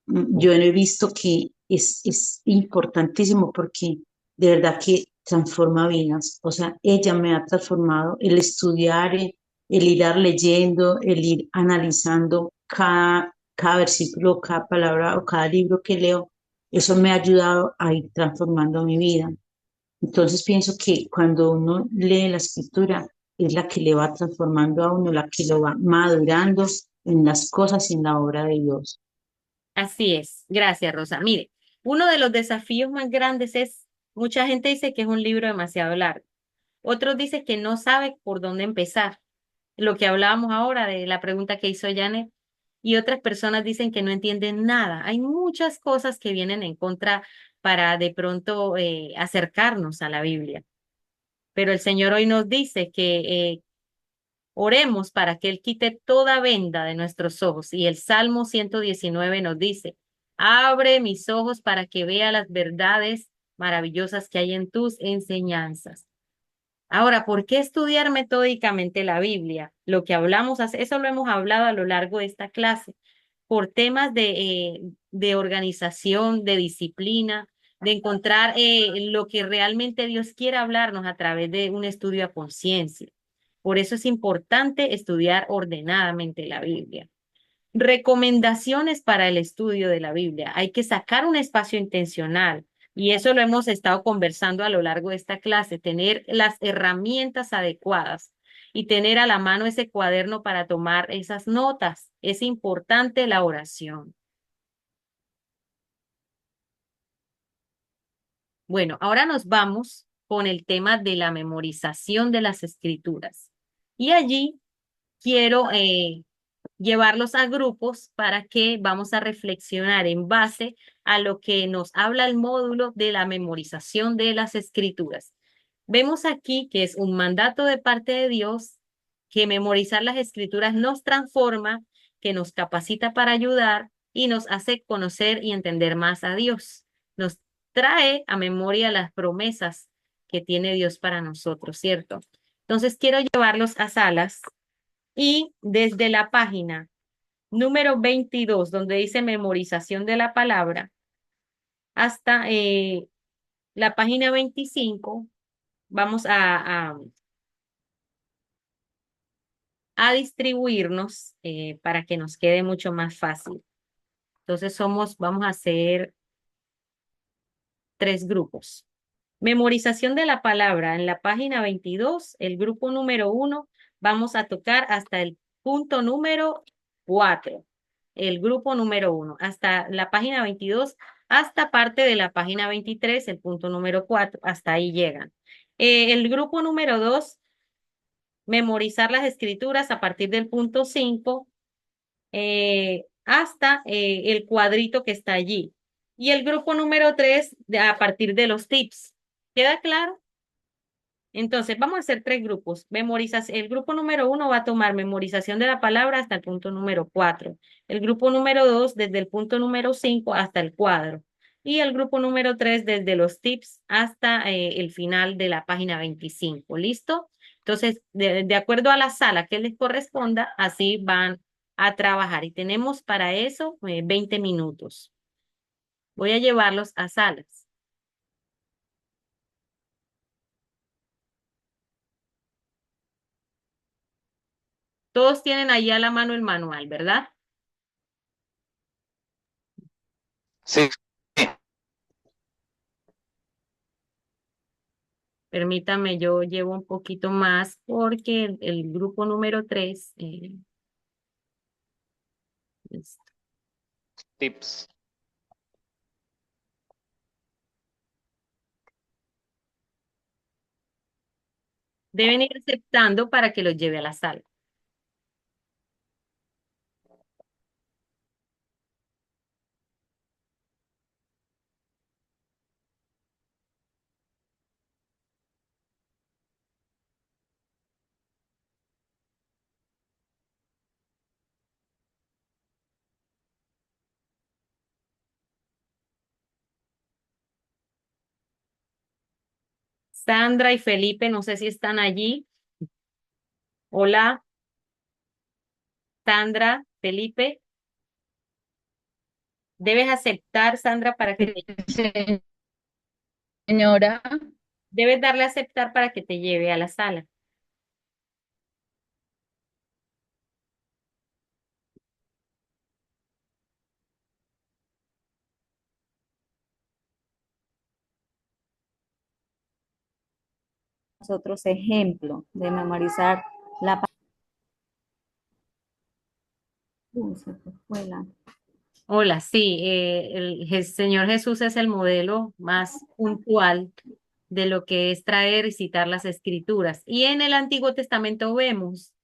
yo he visto que es importantísimo porque de verdad que transforma vidas. O sea, ella me ha transformado el estudiar, el ir leyendo, el ir analizando cada versículo, cada palabra o cada libro que leo. Eso me ha ayudado a ir transformando mi vida. Entonces pienso que cuando uno lee la escritura es la que le va transformando a uno, la que lo va madurando en las cosas y en la obra de Dios. así es. Gracias, Rosa. Mire, uno de los desafíos más grandes es, mucha gente dice que es un libro demasiado largo. Otros dicen que no sabe por dónde empezar. Lo que hablábamos ahora de la pregunta que hizo Janet. Y otras personas dicen que no entienden nada. Hay muchas cosas que vienen en contra para de pronto acercarnos a la Biblia. Pero el Señor hoy nos dice que oremos para que Él quite toda venda de nuestros ojos. Y el Salmo 119 nos dice, abre mis ojos para que vea las verdades maravillosas que hay en tus enseñanzas. Ahora, ¿por qué estudiar metódicamente la Biblia? Lo que hablamos, eso lo hemos hablado a lo largo de esta clase, por temas de organización, de disciplina, de encontrar lo que realmente Dios quiere hablarnos a través de un estudio a conciencia. Por eso es importante estudiar ordenadamente la Biblia. Recomendaciones para el estudio de la Biblia. Hay que sacar un espacio intencional y eso lo hemos estado conversando a lo largo de esta clase, tener las herramientas adecuadas y tener a la mano ese cuaderno para tomar esas notas. Es importante la oración. Bueno, ahora nos vamos con el tema de la memorización de las escrituras. Y allí quiero llevarlos a grupos para que vamos a reflexionar en base a lo que nos habla el módulo de la memorización de las escrituras. Vemos aquí que es un mandato de parte de Dios, que memorizar las escrituras nos transforma, que nos capacita para ayudar y nos hace conocer y entender más a Dios. Nos trae a memoria las promesas que tiene Dios para nosotros, ¿cierto? Entonces quiero llevarlos a salas y desde la página número 22, donde dice memorización de la palabra, hasta la página 25, vamos a distribuirnos para que nos quede mucho más fácil. Entonces vamos a hacer 3 grupos. Memorización de la palabra en la página 22, el grupo número 1, vamos a tocar hasta el punto número 4. El grupo número 1, hasta la página 22, hasta parte de la página 23, el punto número 4, hasta ahí llegan. El grupo número 2, memorizar las escrituras a partir del punto 5 hasta el cuadrito que está allí. Y el grupo número 3, a partir de los tips. ¿Queda claro? Entonces, vamos a hacer 3 grupos. El grupo número 1 va a tomar memorización de la palabra hasta el punto número 4. El grupo número 2 desde el punto número 5 hasta el cuadro. Y el grupo número 3 desde los tips hasta el final de la página 25. ¿Listo? Entonces, de acuerdo a la sala que les corresponda, así van a trabajar. Y tenemos para eso 20 minutos. Voy a llevarlos a salas. Todos tienen ahí a la mano el manual, ¿verdad? Sí, Permítame, yo llevo un poquito más porque el grupo número 3 tips. deben ir aceptando para que los lleve a la sala. Sandra y Felipe, no sé si están allí. Hola, Sandra, Felipe. Debes aceptar, Sandra, para que te, Señora, debes darle a aceptar para que te lleve a la sala. Nosotros ejemplo de memorizar la palabra. Hola, sí, Señor Jesús es el modelo más puntual de lo que es traer y citar las escrituras. Y en el Antiguo Testamento vemos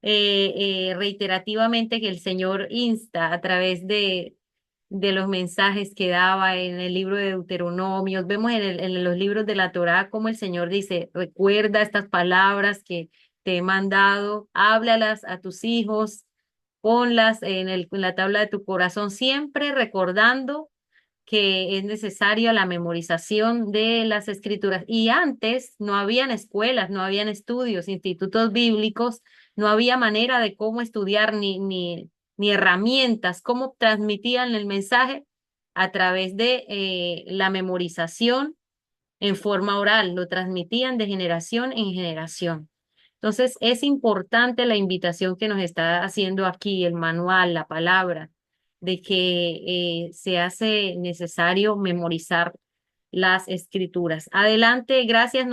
reiterativamente que el Señor insta a través de los mensajes que daba en el libro de Deuteronomios. Vemos en los libros de la Torá cómo el Señor dice, recuerda estas palabras que te he mandado, háblalas a tus hijos, ponlas en la tabla de tu corazón, siempre recordando que es necesaria la memorización de las escrituras. Y antes no habían escuelas, no habían estudios, institutos bíblicos, no había manera de cómo estudiar ni herramientas, cómo transmitían el mensaje a través de la memorización en forma oral, lo transmitían de generación en generación. Entonces, es importante la invitación que nos está haciendo aquí el manual, la palabra, de que se hace necesario memorizar las escrituras. Adelante, gracias,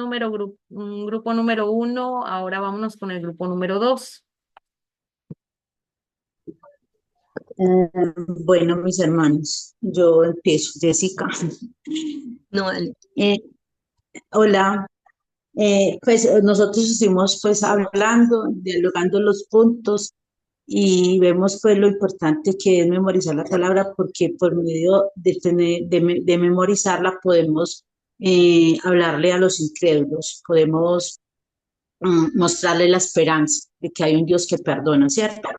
grupo número 1. Ahora vámonos con el grupo número 2. Bueno, mis hermanos, yo empiezo, Jessica. No, dale. Eh, hola, pues nosotros estuvimos pues hablando, dialogando los puntos y vemos pues lo importante que es memorizar la palabra porque por medio de, de memorizarla podemos hablarle a los incrédulos, podemos mostrarle la esperanza de que hay un Dios que perdona, ¿cierto?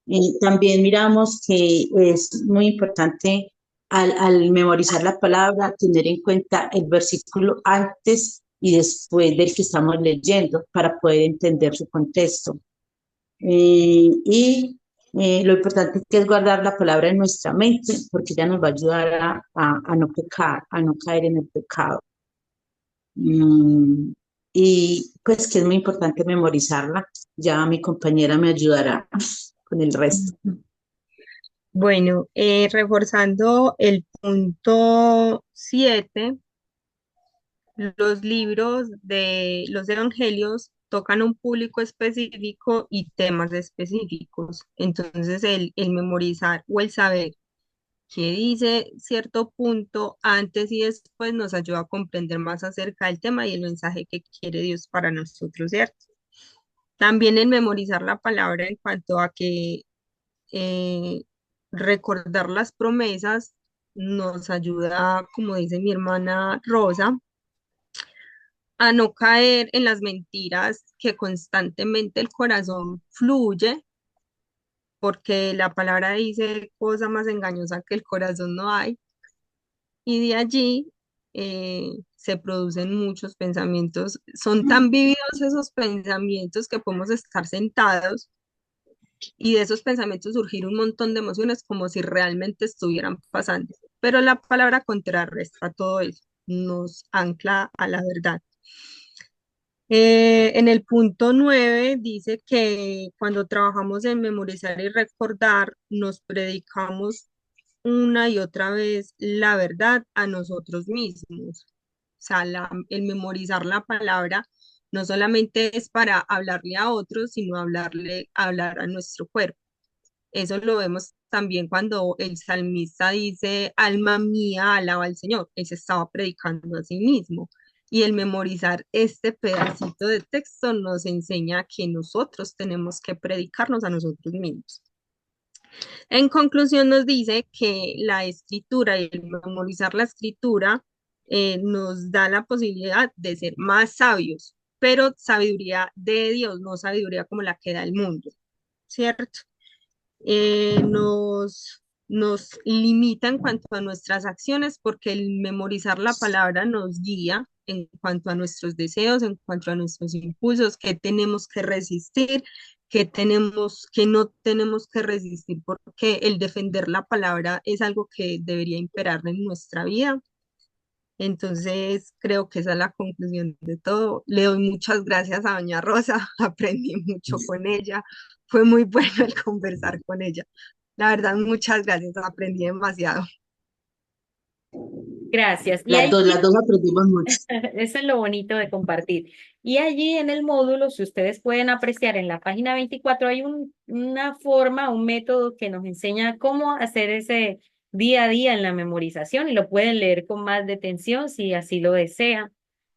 Y también miramos que es muy importante al memorizar la palabra tener en cuenta el versículo antes y después del que estamos leyendo para poder entender su contexto. Y lo importante que es guardar la palabra en nuestra mente porque ya nos va a ayudar a no pecar, a no caer en el pecado. Mm, y pues que es muy importante memorizarla. Ya mi compañera me ayudará con el resto. Bueno, reforzando el punto 7, los libros de los evangelios tocan un público específico y temas específicos. Entonces, el memorizar o el saber qué dice cierto punto antes y después nos ayuda a comprender más acerca del tema y el mensaje que quiere Dios para nosotros, ¿cierto? También el memorizar la palabra en cuanto a que eh, recordar las promesas nos ayuda, como dice mi hermana Rosa, a no caer en las mentiras que constantemente el corazón fluye, porque la palabra dice cosa más engañosa que el corazón no hay, y de allí se producen muchos pensamientos. Son tan vividos esos pensamientos que podemos estar sentados y de esos pensamientos surgir un montón de emociones como si realmente estuvieran pasando. Pero la palabra contrarresta todo eso, nos ancla a la verdad. En el punto 9 dice que cuando trabajamos en memorizar y recordar, nos predicamos una y otra vez la verdad a nosotros mismos. O sea, el memorizar la palabra no solamente es para hablarle a otros, sino hablar a nuestro cuerpo. Eso lo vemos también cuando el salmista dice, alma mía, alaba al Señor. Él se estaba predicando a sí mismo. Y el memorizar este pedacito de texto nos enseña que nosotros tenemos que predicarnos a nosotros mismos. En conclusión, nos dice que la escritura y el memorizar la escritura nos da la posibilidad de ser más sabios, pero sabiduría de Dios, no sabiduría como la que da el mundo, ¿cierto? Nos nos limita en cuanto a nuestras acciones, porque el memorizar la palabra nos guía en cuanto a nuestros deseos, en cuanto a nuestros impulsos, que tenemos que resistir, que no tenemos que resistir, porque el defender la palabra es algo que debería imperar en nuestra vida. Entonces, creo que esa es la conclusión de todo. Le doy muchas gracias a Doña Rosa, aprendí mucho con ella, fue muy bueno el conversar con ella. La verdad, muchas gracias, aprendí demasiado. Gracias. Y allí, Las dos aprendimos mucho. eso es lo bonito de compartir. Y allí en el módulo, si ustedes pueden apreciar en la página 24, hay una forma, un método que nos enseña cómo hacer ese día a día en la memorización y lo pueden leer con más detención si así lo desean.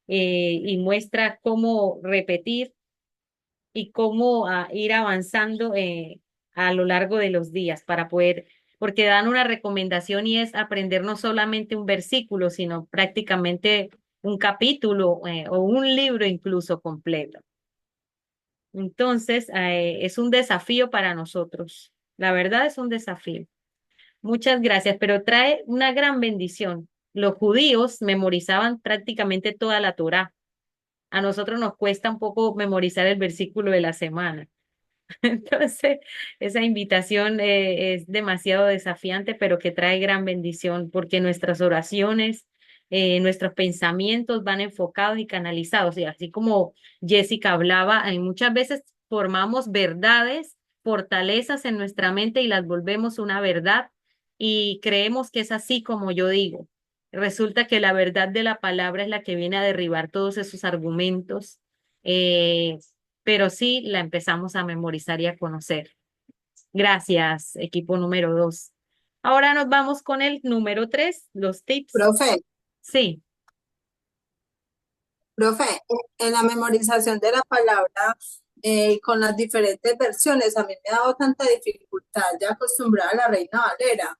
Y muestra cómo repetir y cómo ir avanzando a lo largo de los días para poder, porque dan una recomendación y es aprender no solamente un versículo, sino prácticamente un capítulo o un libro incluso completo. Entonces, es un desafío para nosotros. La verdad es un desafío. Muchas gracias, pero trae una gran bendición. Los judíos memorizaban prácticamente toda la Torá. A nosotros nos cuesta un poco memorizar el versículo de la semana. Entonces, esa invitación es demasiado desafiante, pero que trae gran bendición porque nuestras oraciones, nuestros pensamientos van enfocados y canalizados. Y así como Jessica hablaba, muchas veces formamos verdades, fortalezas en nuestra mente y las volvemos una verdad y creemos que es así como yo digo. Resulta que la verdad de la palabra es la que viene a derribar todos esos argumentos. Eh, pero sí la empezamos a memorizar y a conocer. Gracias, equipo número 2. Ahora nos vamos con el número 3, los tips. Profe, Sí, profe, en la memorización de la palabra con las diferentes versiones, a mí me ha dado tanta dificultad de acostumbrar a la Reina Valera.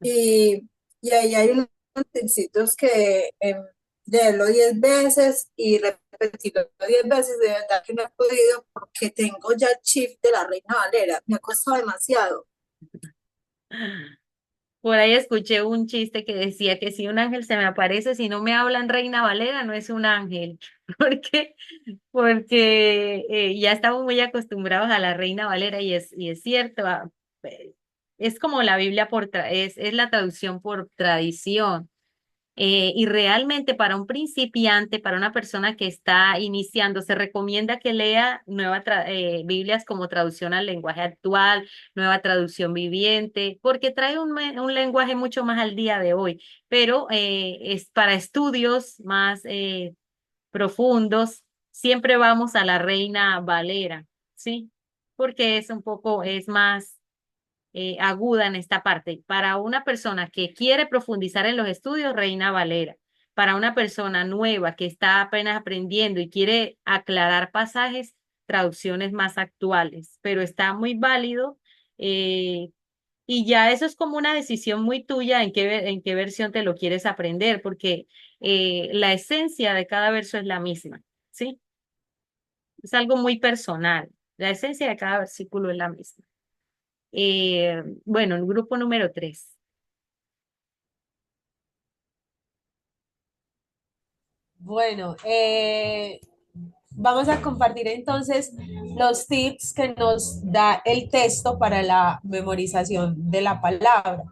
Y, y ahí hay unos tipsitos que leerlo 10 veces y repetirlo 10 veces, de verdad que no he podido porque tengo ya el chip de la Reina Valera, me ha costado demasiado. por ahí escuché un chiste que decía que si un ángel se me aparece, si no me hablan Reina Valera, no es un ángel. ¿Por qué? Porque ya estamos muy acostumbrados a la Reina Valera y es cierto, es como la Biblia es la traducción por tradición. Y realmente para un principiante, para una persona que está iniciando, se recomienda que lea Biblias como traducción al lenguaje actual, nueva traducción viviente, porque trae un lenguaje mucho más al día de hoy, pero es para estudios más profundos, siempre vamos a la Reina Valera, ¿sí? Porque es más aguda en esta parte. Para una persona que quiere profundizar en los estudios, Reina Valera. Para una persona nueva que está apenas aprendiendo y quiere aclarar pasajes, traducciones más actuales, pero está muy válido. eh, y ya eso es como una decisión muy tuya en qué versión te lo quieres aprender, porque la esencia de cada verso es la misma, ¿sí? Es algo muy personal. La esencia de cada versículo es la misma. Bueno, el grupo número 3. Bueno, vamos a compartir entonces los tips que nos da el texto para la memorización de la palabra.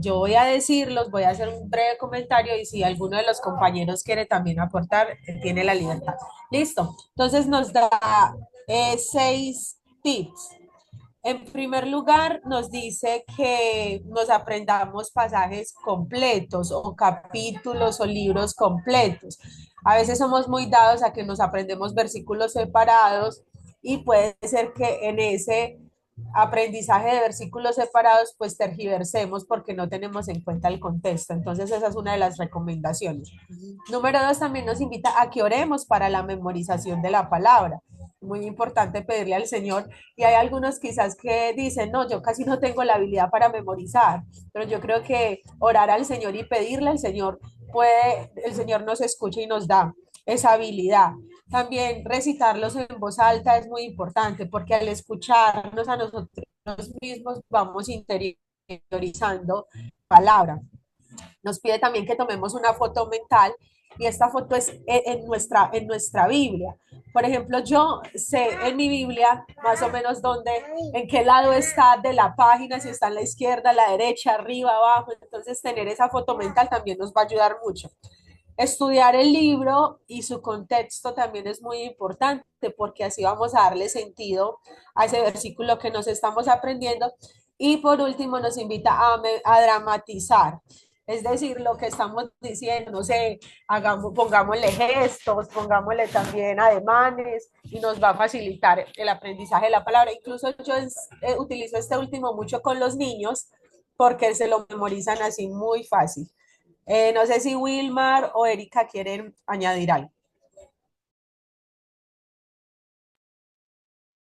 Yo voy a decirlos, voy a hacer un breve comentario y si alguno de los compañeros quiere también aportar, tiene la libertad. Listo. Entonces nos da 6 tips. En primer lugar, nos dice que nos aprendamos pasajes completos o capítulos o libros completos. A veces somos muy dados a que nos aprendemos versículos separados y puede ser que en ese aprendizaje de versículos separados pues tergiversemos porque no tenemos en cuenta el contexto. Entonces esa es una de las recomendaciones. Número 2, también nos invita a que oremos para la memorización de la palabra. Muy importante pedirle al Señor. Y hay algunos quizás que dicen, no, yo casi no tengo la habilidad para memorizar, pero yo creo que orar al Señor y pedirle al Señor el Señor nos escucha y nos da esa habilidad. También recitarlos en voz alta es muy importante porque al escucharnos a nosotros mismos vamos interiorizando interiorizando palabra. Nos pide también que tomemos una foto mental y esta foto es en nuestra Biblia. Por ejemplo, yo sé en mi Biblia más o menos dónde, en qué lado está de la página, si está en la izquierda, a la derecha, arriba, abajo. Entonces, tener esa foto mental también nos va a ayudar mucho. Estudiar el libro y su contexto también es muy importante porque así vamos a darle sentido a ese versículo que nos estamos aprendiendo. Y por último nos invita a dramatizar, es decir, lo que estamos diciendo, no sé, pongámosle gestos, pongámosle también ademanes y nos va a facilitar el aprendizaje de la palabra. Incluso yo utilizo este último mucho con los niños porque se lo memorizan así muy fácil. No sé si Wilmar o Erika quieren añadir algo.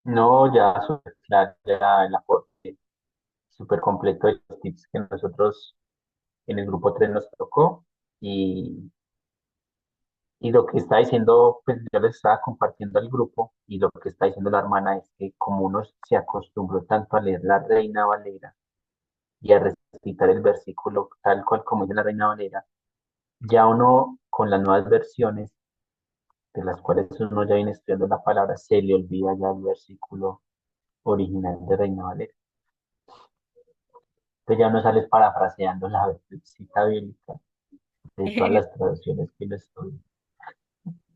No, ya súper claro, ya el aporte súper completo de los tips que nosotros en el grupo 3 nos tocó y lo que está diciendo, pues yo les estaba compartiendo al grupo y lo que está diciendo la hermana es que como uno se acostumbró tanto a leer la Reina Valera y a recitar el versículo tal cual como dice la Reina Valera, ya uno con las nuevas versiones de las cuales uno ya viene estudiando la palabra, se le olvida ya el versículo original de Reina Valera. Entonces ya no sales parafraseando la cita bíblica de todas las traducciones que uno estudia.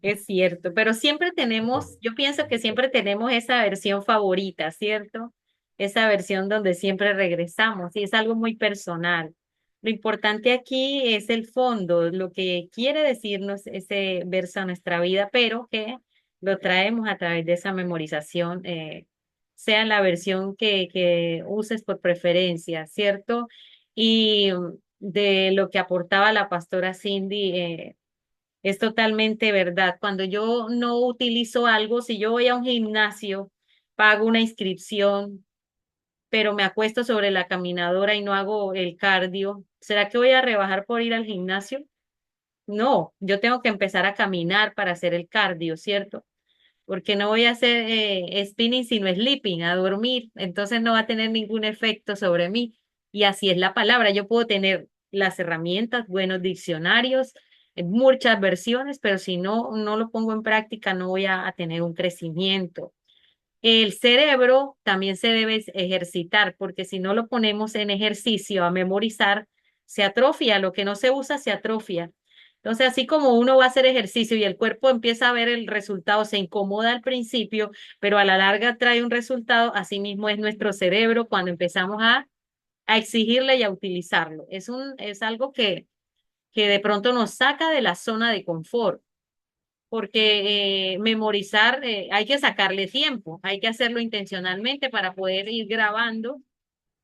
Es cierto, pero siempre tenemos, yo pienso que siempre tenemos esa versión favorita, ¿cierto? Esa versión donde siempre regresamos y es algo muy personal. Lo importante aquí es el fondo, lo que quiere decirnos ese verso a nuestra vida, pero que lo traemos a través de esa memorización, sea en la versión que uses por preferencia, ¿cierto? Y de lo que aportaba la pastora Cindy, es totalmente verdad. Cuando yo no utilizo algo, si yo voy a un gimnasio, pago una inscripción, pero me acuesto sobre la caminadora y no hago el cardio, ¿será que voy a rebajar por ir al gimnasio? No, yo tengo que empezar a caminar para hacer el cardio, ¿cierto? Porque no voy a hacer spinning sino sleeping, a dormir, entonces no va a tener ningún efecto sobre mí. Y así es la palabra, yo puedo tener las herramientas, buenos diccionarios, muchas versiones, pero si no lo pongo en práctica, no voy a tener un crecimiento. El cerebro también se debe ejercitar, porque si no lo ponemos en ejercicio a memorizar, se atrofia, lo que no se usa se atrofia. Entonces, así como uno va a hacer ejercicio y el cuerpo empieza a ver el resultado, se incomoda al principio, pero a la larga trae un resultado, así mismo es nuestro cerebro cuando empezamos a exigirle y a utilizarlo. Es algo que de pronto nos saca de la zona de confort porque memorizar hay que sacarle tiempo, hay que hacerlo intencionalmente para poder ir grabando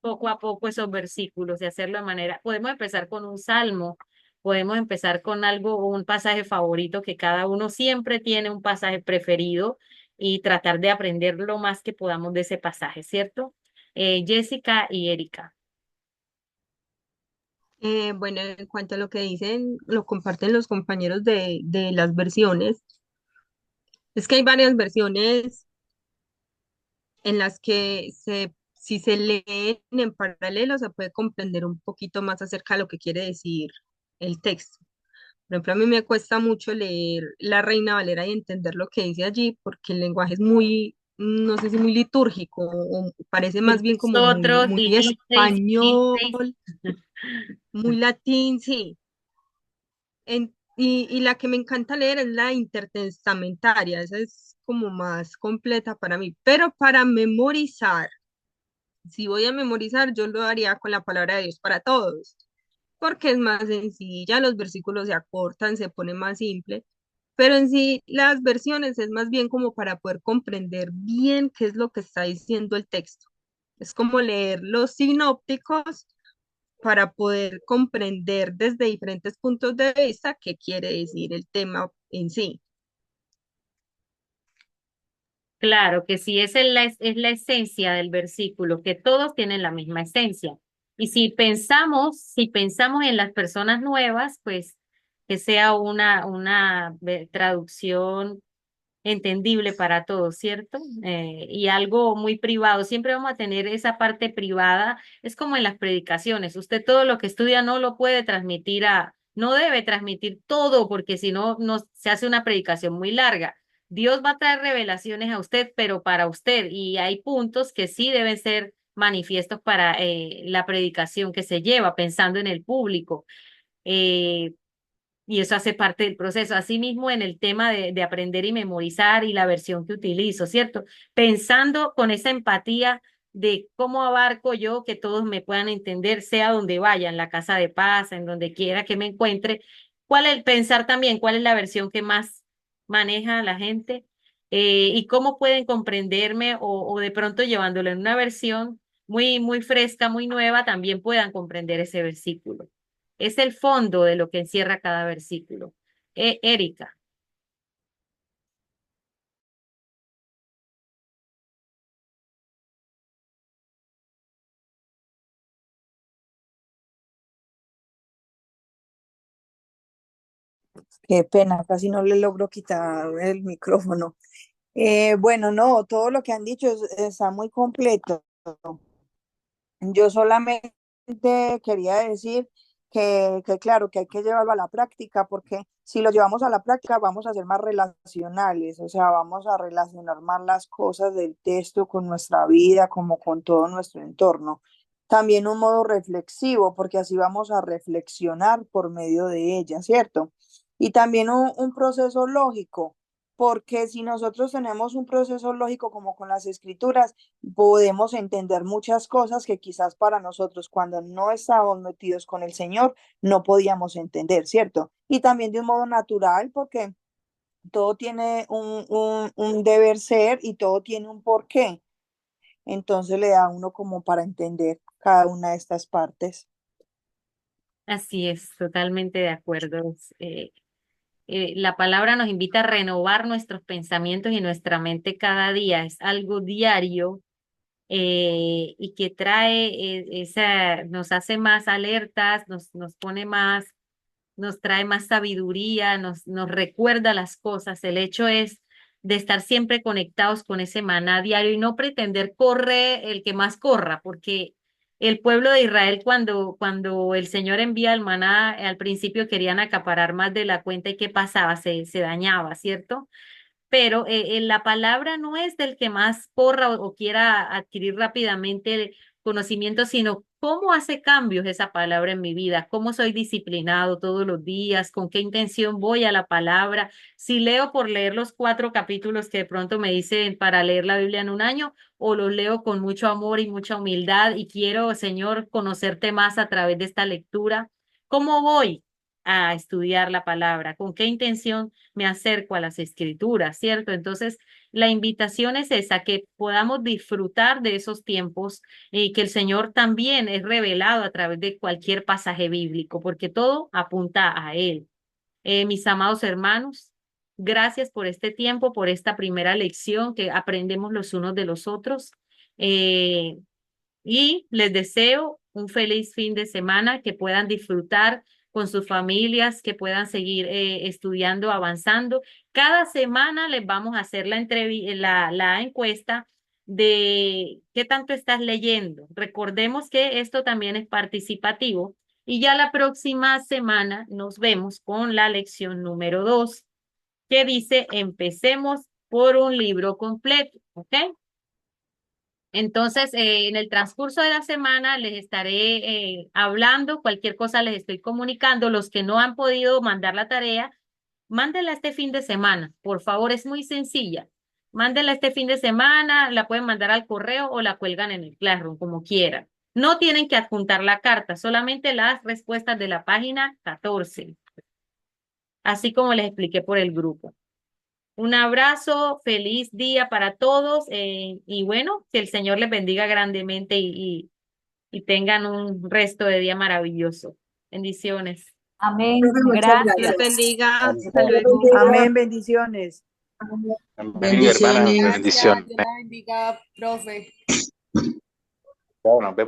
poco a poco esos versículos y hacerlo de manera, podemos empezar con un salmo, podemos empezar con algo, un pasaje favorito que cada uno siempre tiene un pasaje preferido y tratar de aprender lo más que podamos de ese pasaje, ¿cierto? Jessica y Erika. Bueno, en cuanto a lo que dicen, lo comparten los compañeros de las versiones, es que hay varias versiones en las que si se leen en paralelo se puede comprender un poquito más acerca de lo que quiere decir el texto. Por ejemplo, a mí me cuesta mucho leer La Reina Valera y entender lo que dice allí porque el lenguaje es muy, no sé si muy litúrgico o parece más Y bien como nosotros muy dijisteis, español, dijisteis. muy latín, sí. Y la que me encanta leer es la intertestamentaria, esa es como más completa para mí, pero para memorizar, si voy a memorizar, yo lo haría con la palabra de Dios para todos, porque es más sencilla, los versículos se acortan, se pone más simple, pero en sí las versiones es más bien como para poder comprender bien qué es lo que está diciendo el texto. Es como leer los sinópticos para poder comprender desde diferentes puntos de vista qué quiere decir el tema en sí. Claro que sí, esa es la esencia del versículo, que todos tienen la misma esencia. Y si pensamos en las personas nuevas, pues que sea una traducción entendible para todos, ¿cierto? Y algo muy privado. Siempre vamos a tener esa parte privada. Es como en las predicaciones. Usted todo lo que estudia no lo puede transmitir no debe transmitir todo porque si no, no se hace una predicación muy larga. Dios va a traer revelaciones a usted, pero para usted. Y hay puntos que sí deben ser manifiestos para la predicación que se lleva, pensando en el público. Eh, y eso hace parte del proceso. Asimismo, en el tema de aprender y memorizar y la versión que utilizo, ¿cierto? Pensando con esa empatía de cómo abarco yo que todos me puedan entender, sea donde vaya, en la casa de paz, en donde quiera que me encuentre. Pensar también cuál es la versión que más maneja la gente y cómo pueden comprenderme o de pronto llevándolo en una versión muy fresca, muy nueva, también puedan comprender ese versículo. Es el fondo de lo que encierra cada versículo. Erika. Qué pena, casi no le logro quitar el micrófono. Bueno, no, todo lo que han dicho está muy completo. Yo solamente quería decir claro, que hay que llevarlo a la práctica, porque si lo llevamos a la práctica vamos a ser más relacionales, o sea, vamos a relacionar más las cosas del texto con nuestra vida, como con todo nuestro entorno. También un modo reflexivo, porque así vamos a reflexionar por medio de ella, ¿cierto? Y también un proceso lógico, porque si nosotros tenemos un proceso lógico como con las escrituras, podemos entender muchas cosas que quizás para nosotros cuando no estábamos metidos con el Señor no podíamos entender, ¿cierto? Y también de un modo natural porque todo tiene un deber ser y todo tiene un porqué. Entonces le da a uno como para entender cada una de estas partes. Así es, totalmente de acuerdo. La palabra nos invita a renovar nuestros pensamientos y nuestra mente cada día. Es algo diario y que trae nos hace más alertas, nos pone más, nos trae más sabiduría, nos recuerda las cosas. El hecho es de estar siempre conectados con ese maná diario y no pretender corre el que más corra, porque el pueblo de Israel cuando el Señor envía el maná, al principio querían acaparar más de la cuenta y ¿qué pasaba? Se dañaba, ¿cierto? Pero la palabra no es del que más corra o quiera adquirir rápidamente el conocimiento, sino cómo hace cambios esa palabra en mi vida, cómo soy disciplinado todos los días, con qué intención voy a la palabra, si leo por leer los 4 capítulos que de pronto me dicen para leer la Biblia en un año, o los leo con mucho amor y mucha humildad y quiero, Señor, conocerte más a través de esta lectura. ¿Cómo voy a estudiar la palabra? ¿Con qué intención me acerco a las escrituras, cierto? Entonces, la invitación es esa, que podamos disfrutar de esos tiempos y que el Señor también es revelado a través de cualquier pasaje bíblico, porque todo apunta a Él. Mis amados hermanos, gracias por este tiempo, por esta primera lección que aprendemos los unos de los otros. Eh, y les deseo un feliz fin de semana, que puedan disfrutar con sus familias, que puedan seguir estudiando, avanzando. Cada semana les vamos a hacer la encuesta de qué tanto estás leyendo. Recordemos que esto también es participativo y ya la próxima semana nos vemos con la lección número 2 que dice empecemos por un libro completo, ¿ok? Entonces, en el transcurso de la semana les estaré hablando, cualquier cosa les estoy comunicando. Los que no han podido mandar la tarea, mándenla este fin de semana. Por favor, es muy sencilla. Mándenla este fin de semana, la pueden mandar al correo o la cuelgan en el Classroom, como quieran. No tienen que adjuntar la carta, solamente las respuestas de la página 14, así como les expliqué por el grupo. Un abrazo, feliz día para todos y bueno, que el Señor les bendiga grandemente y tengan un resto de día maravilloso. Bendiciones. Amén. Muchas Gracias. Dios gracias. bendiga. Amén, Hasta luego. Amén, bendiciones. amén, hermana, Gracias. bendiciones. Dios la bendiga, profe. Chao, nos vemos.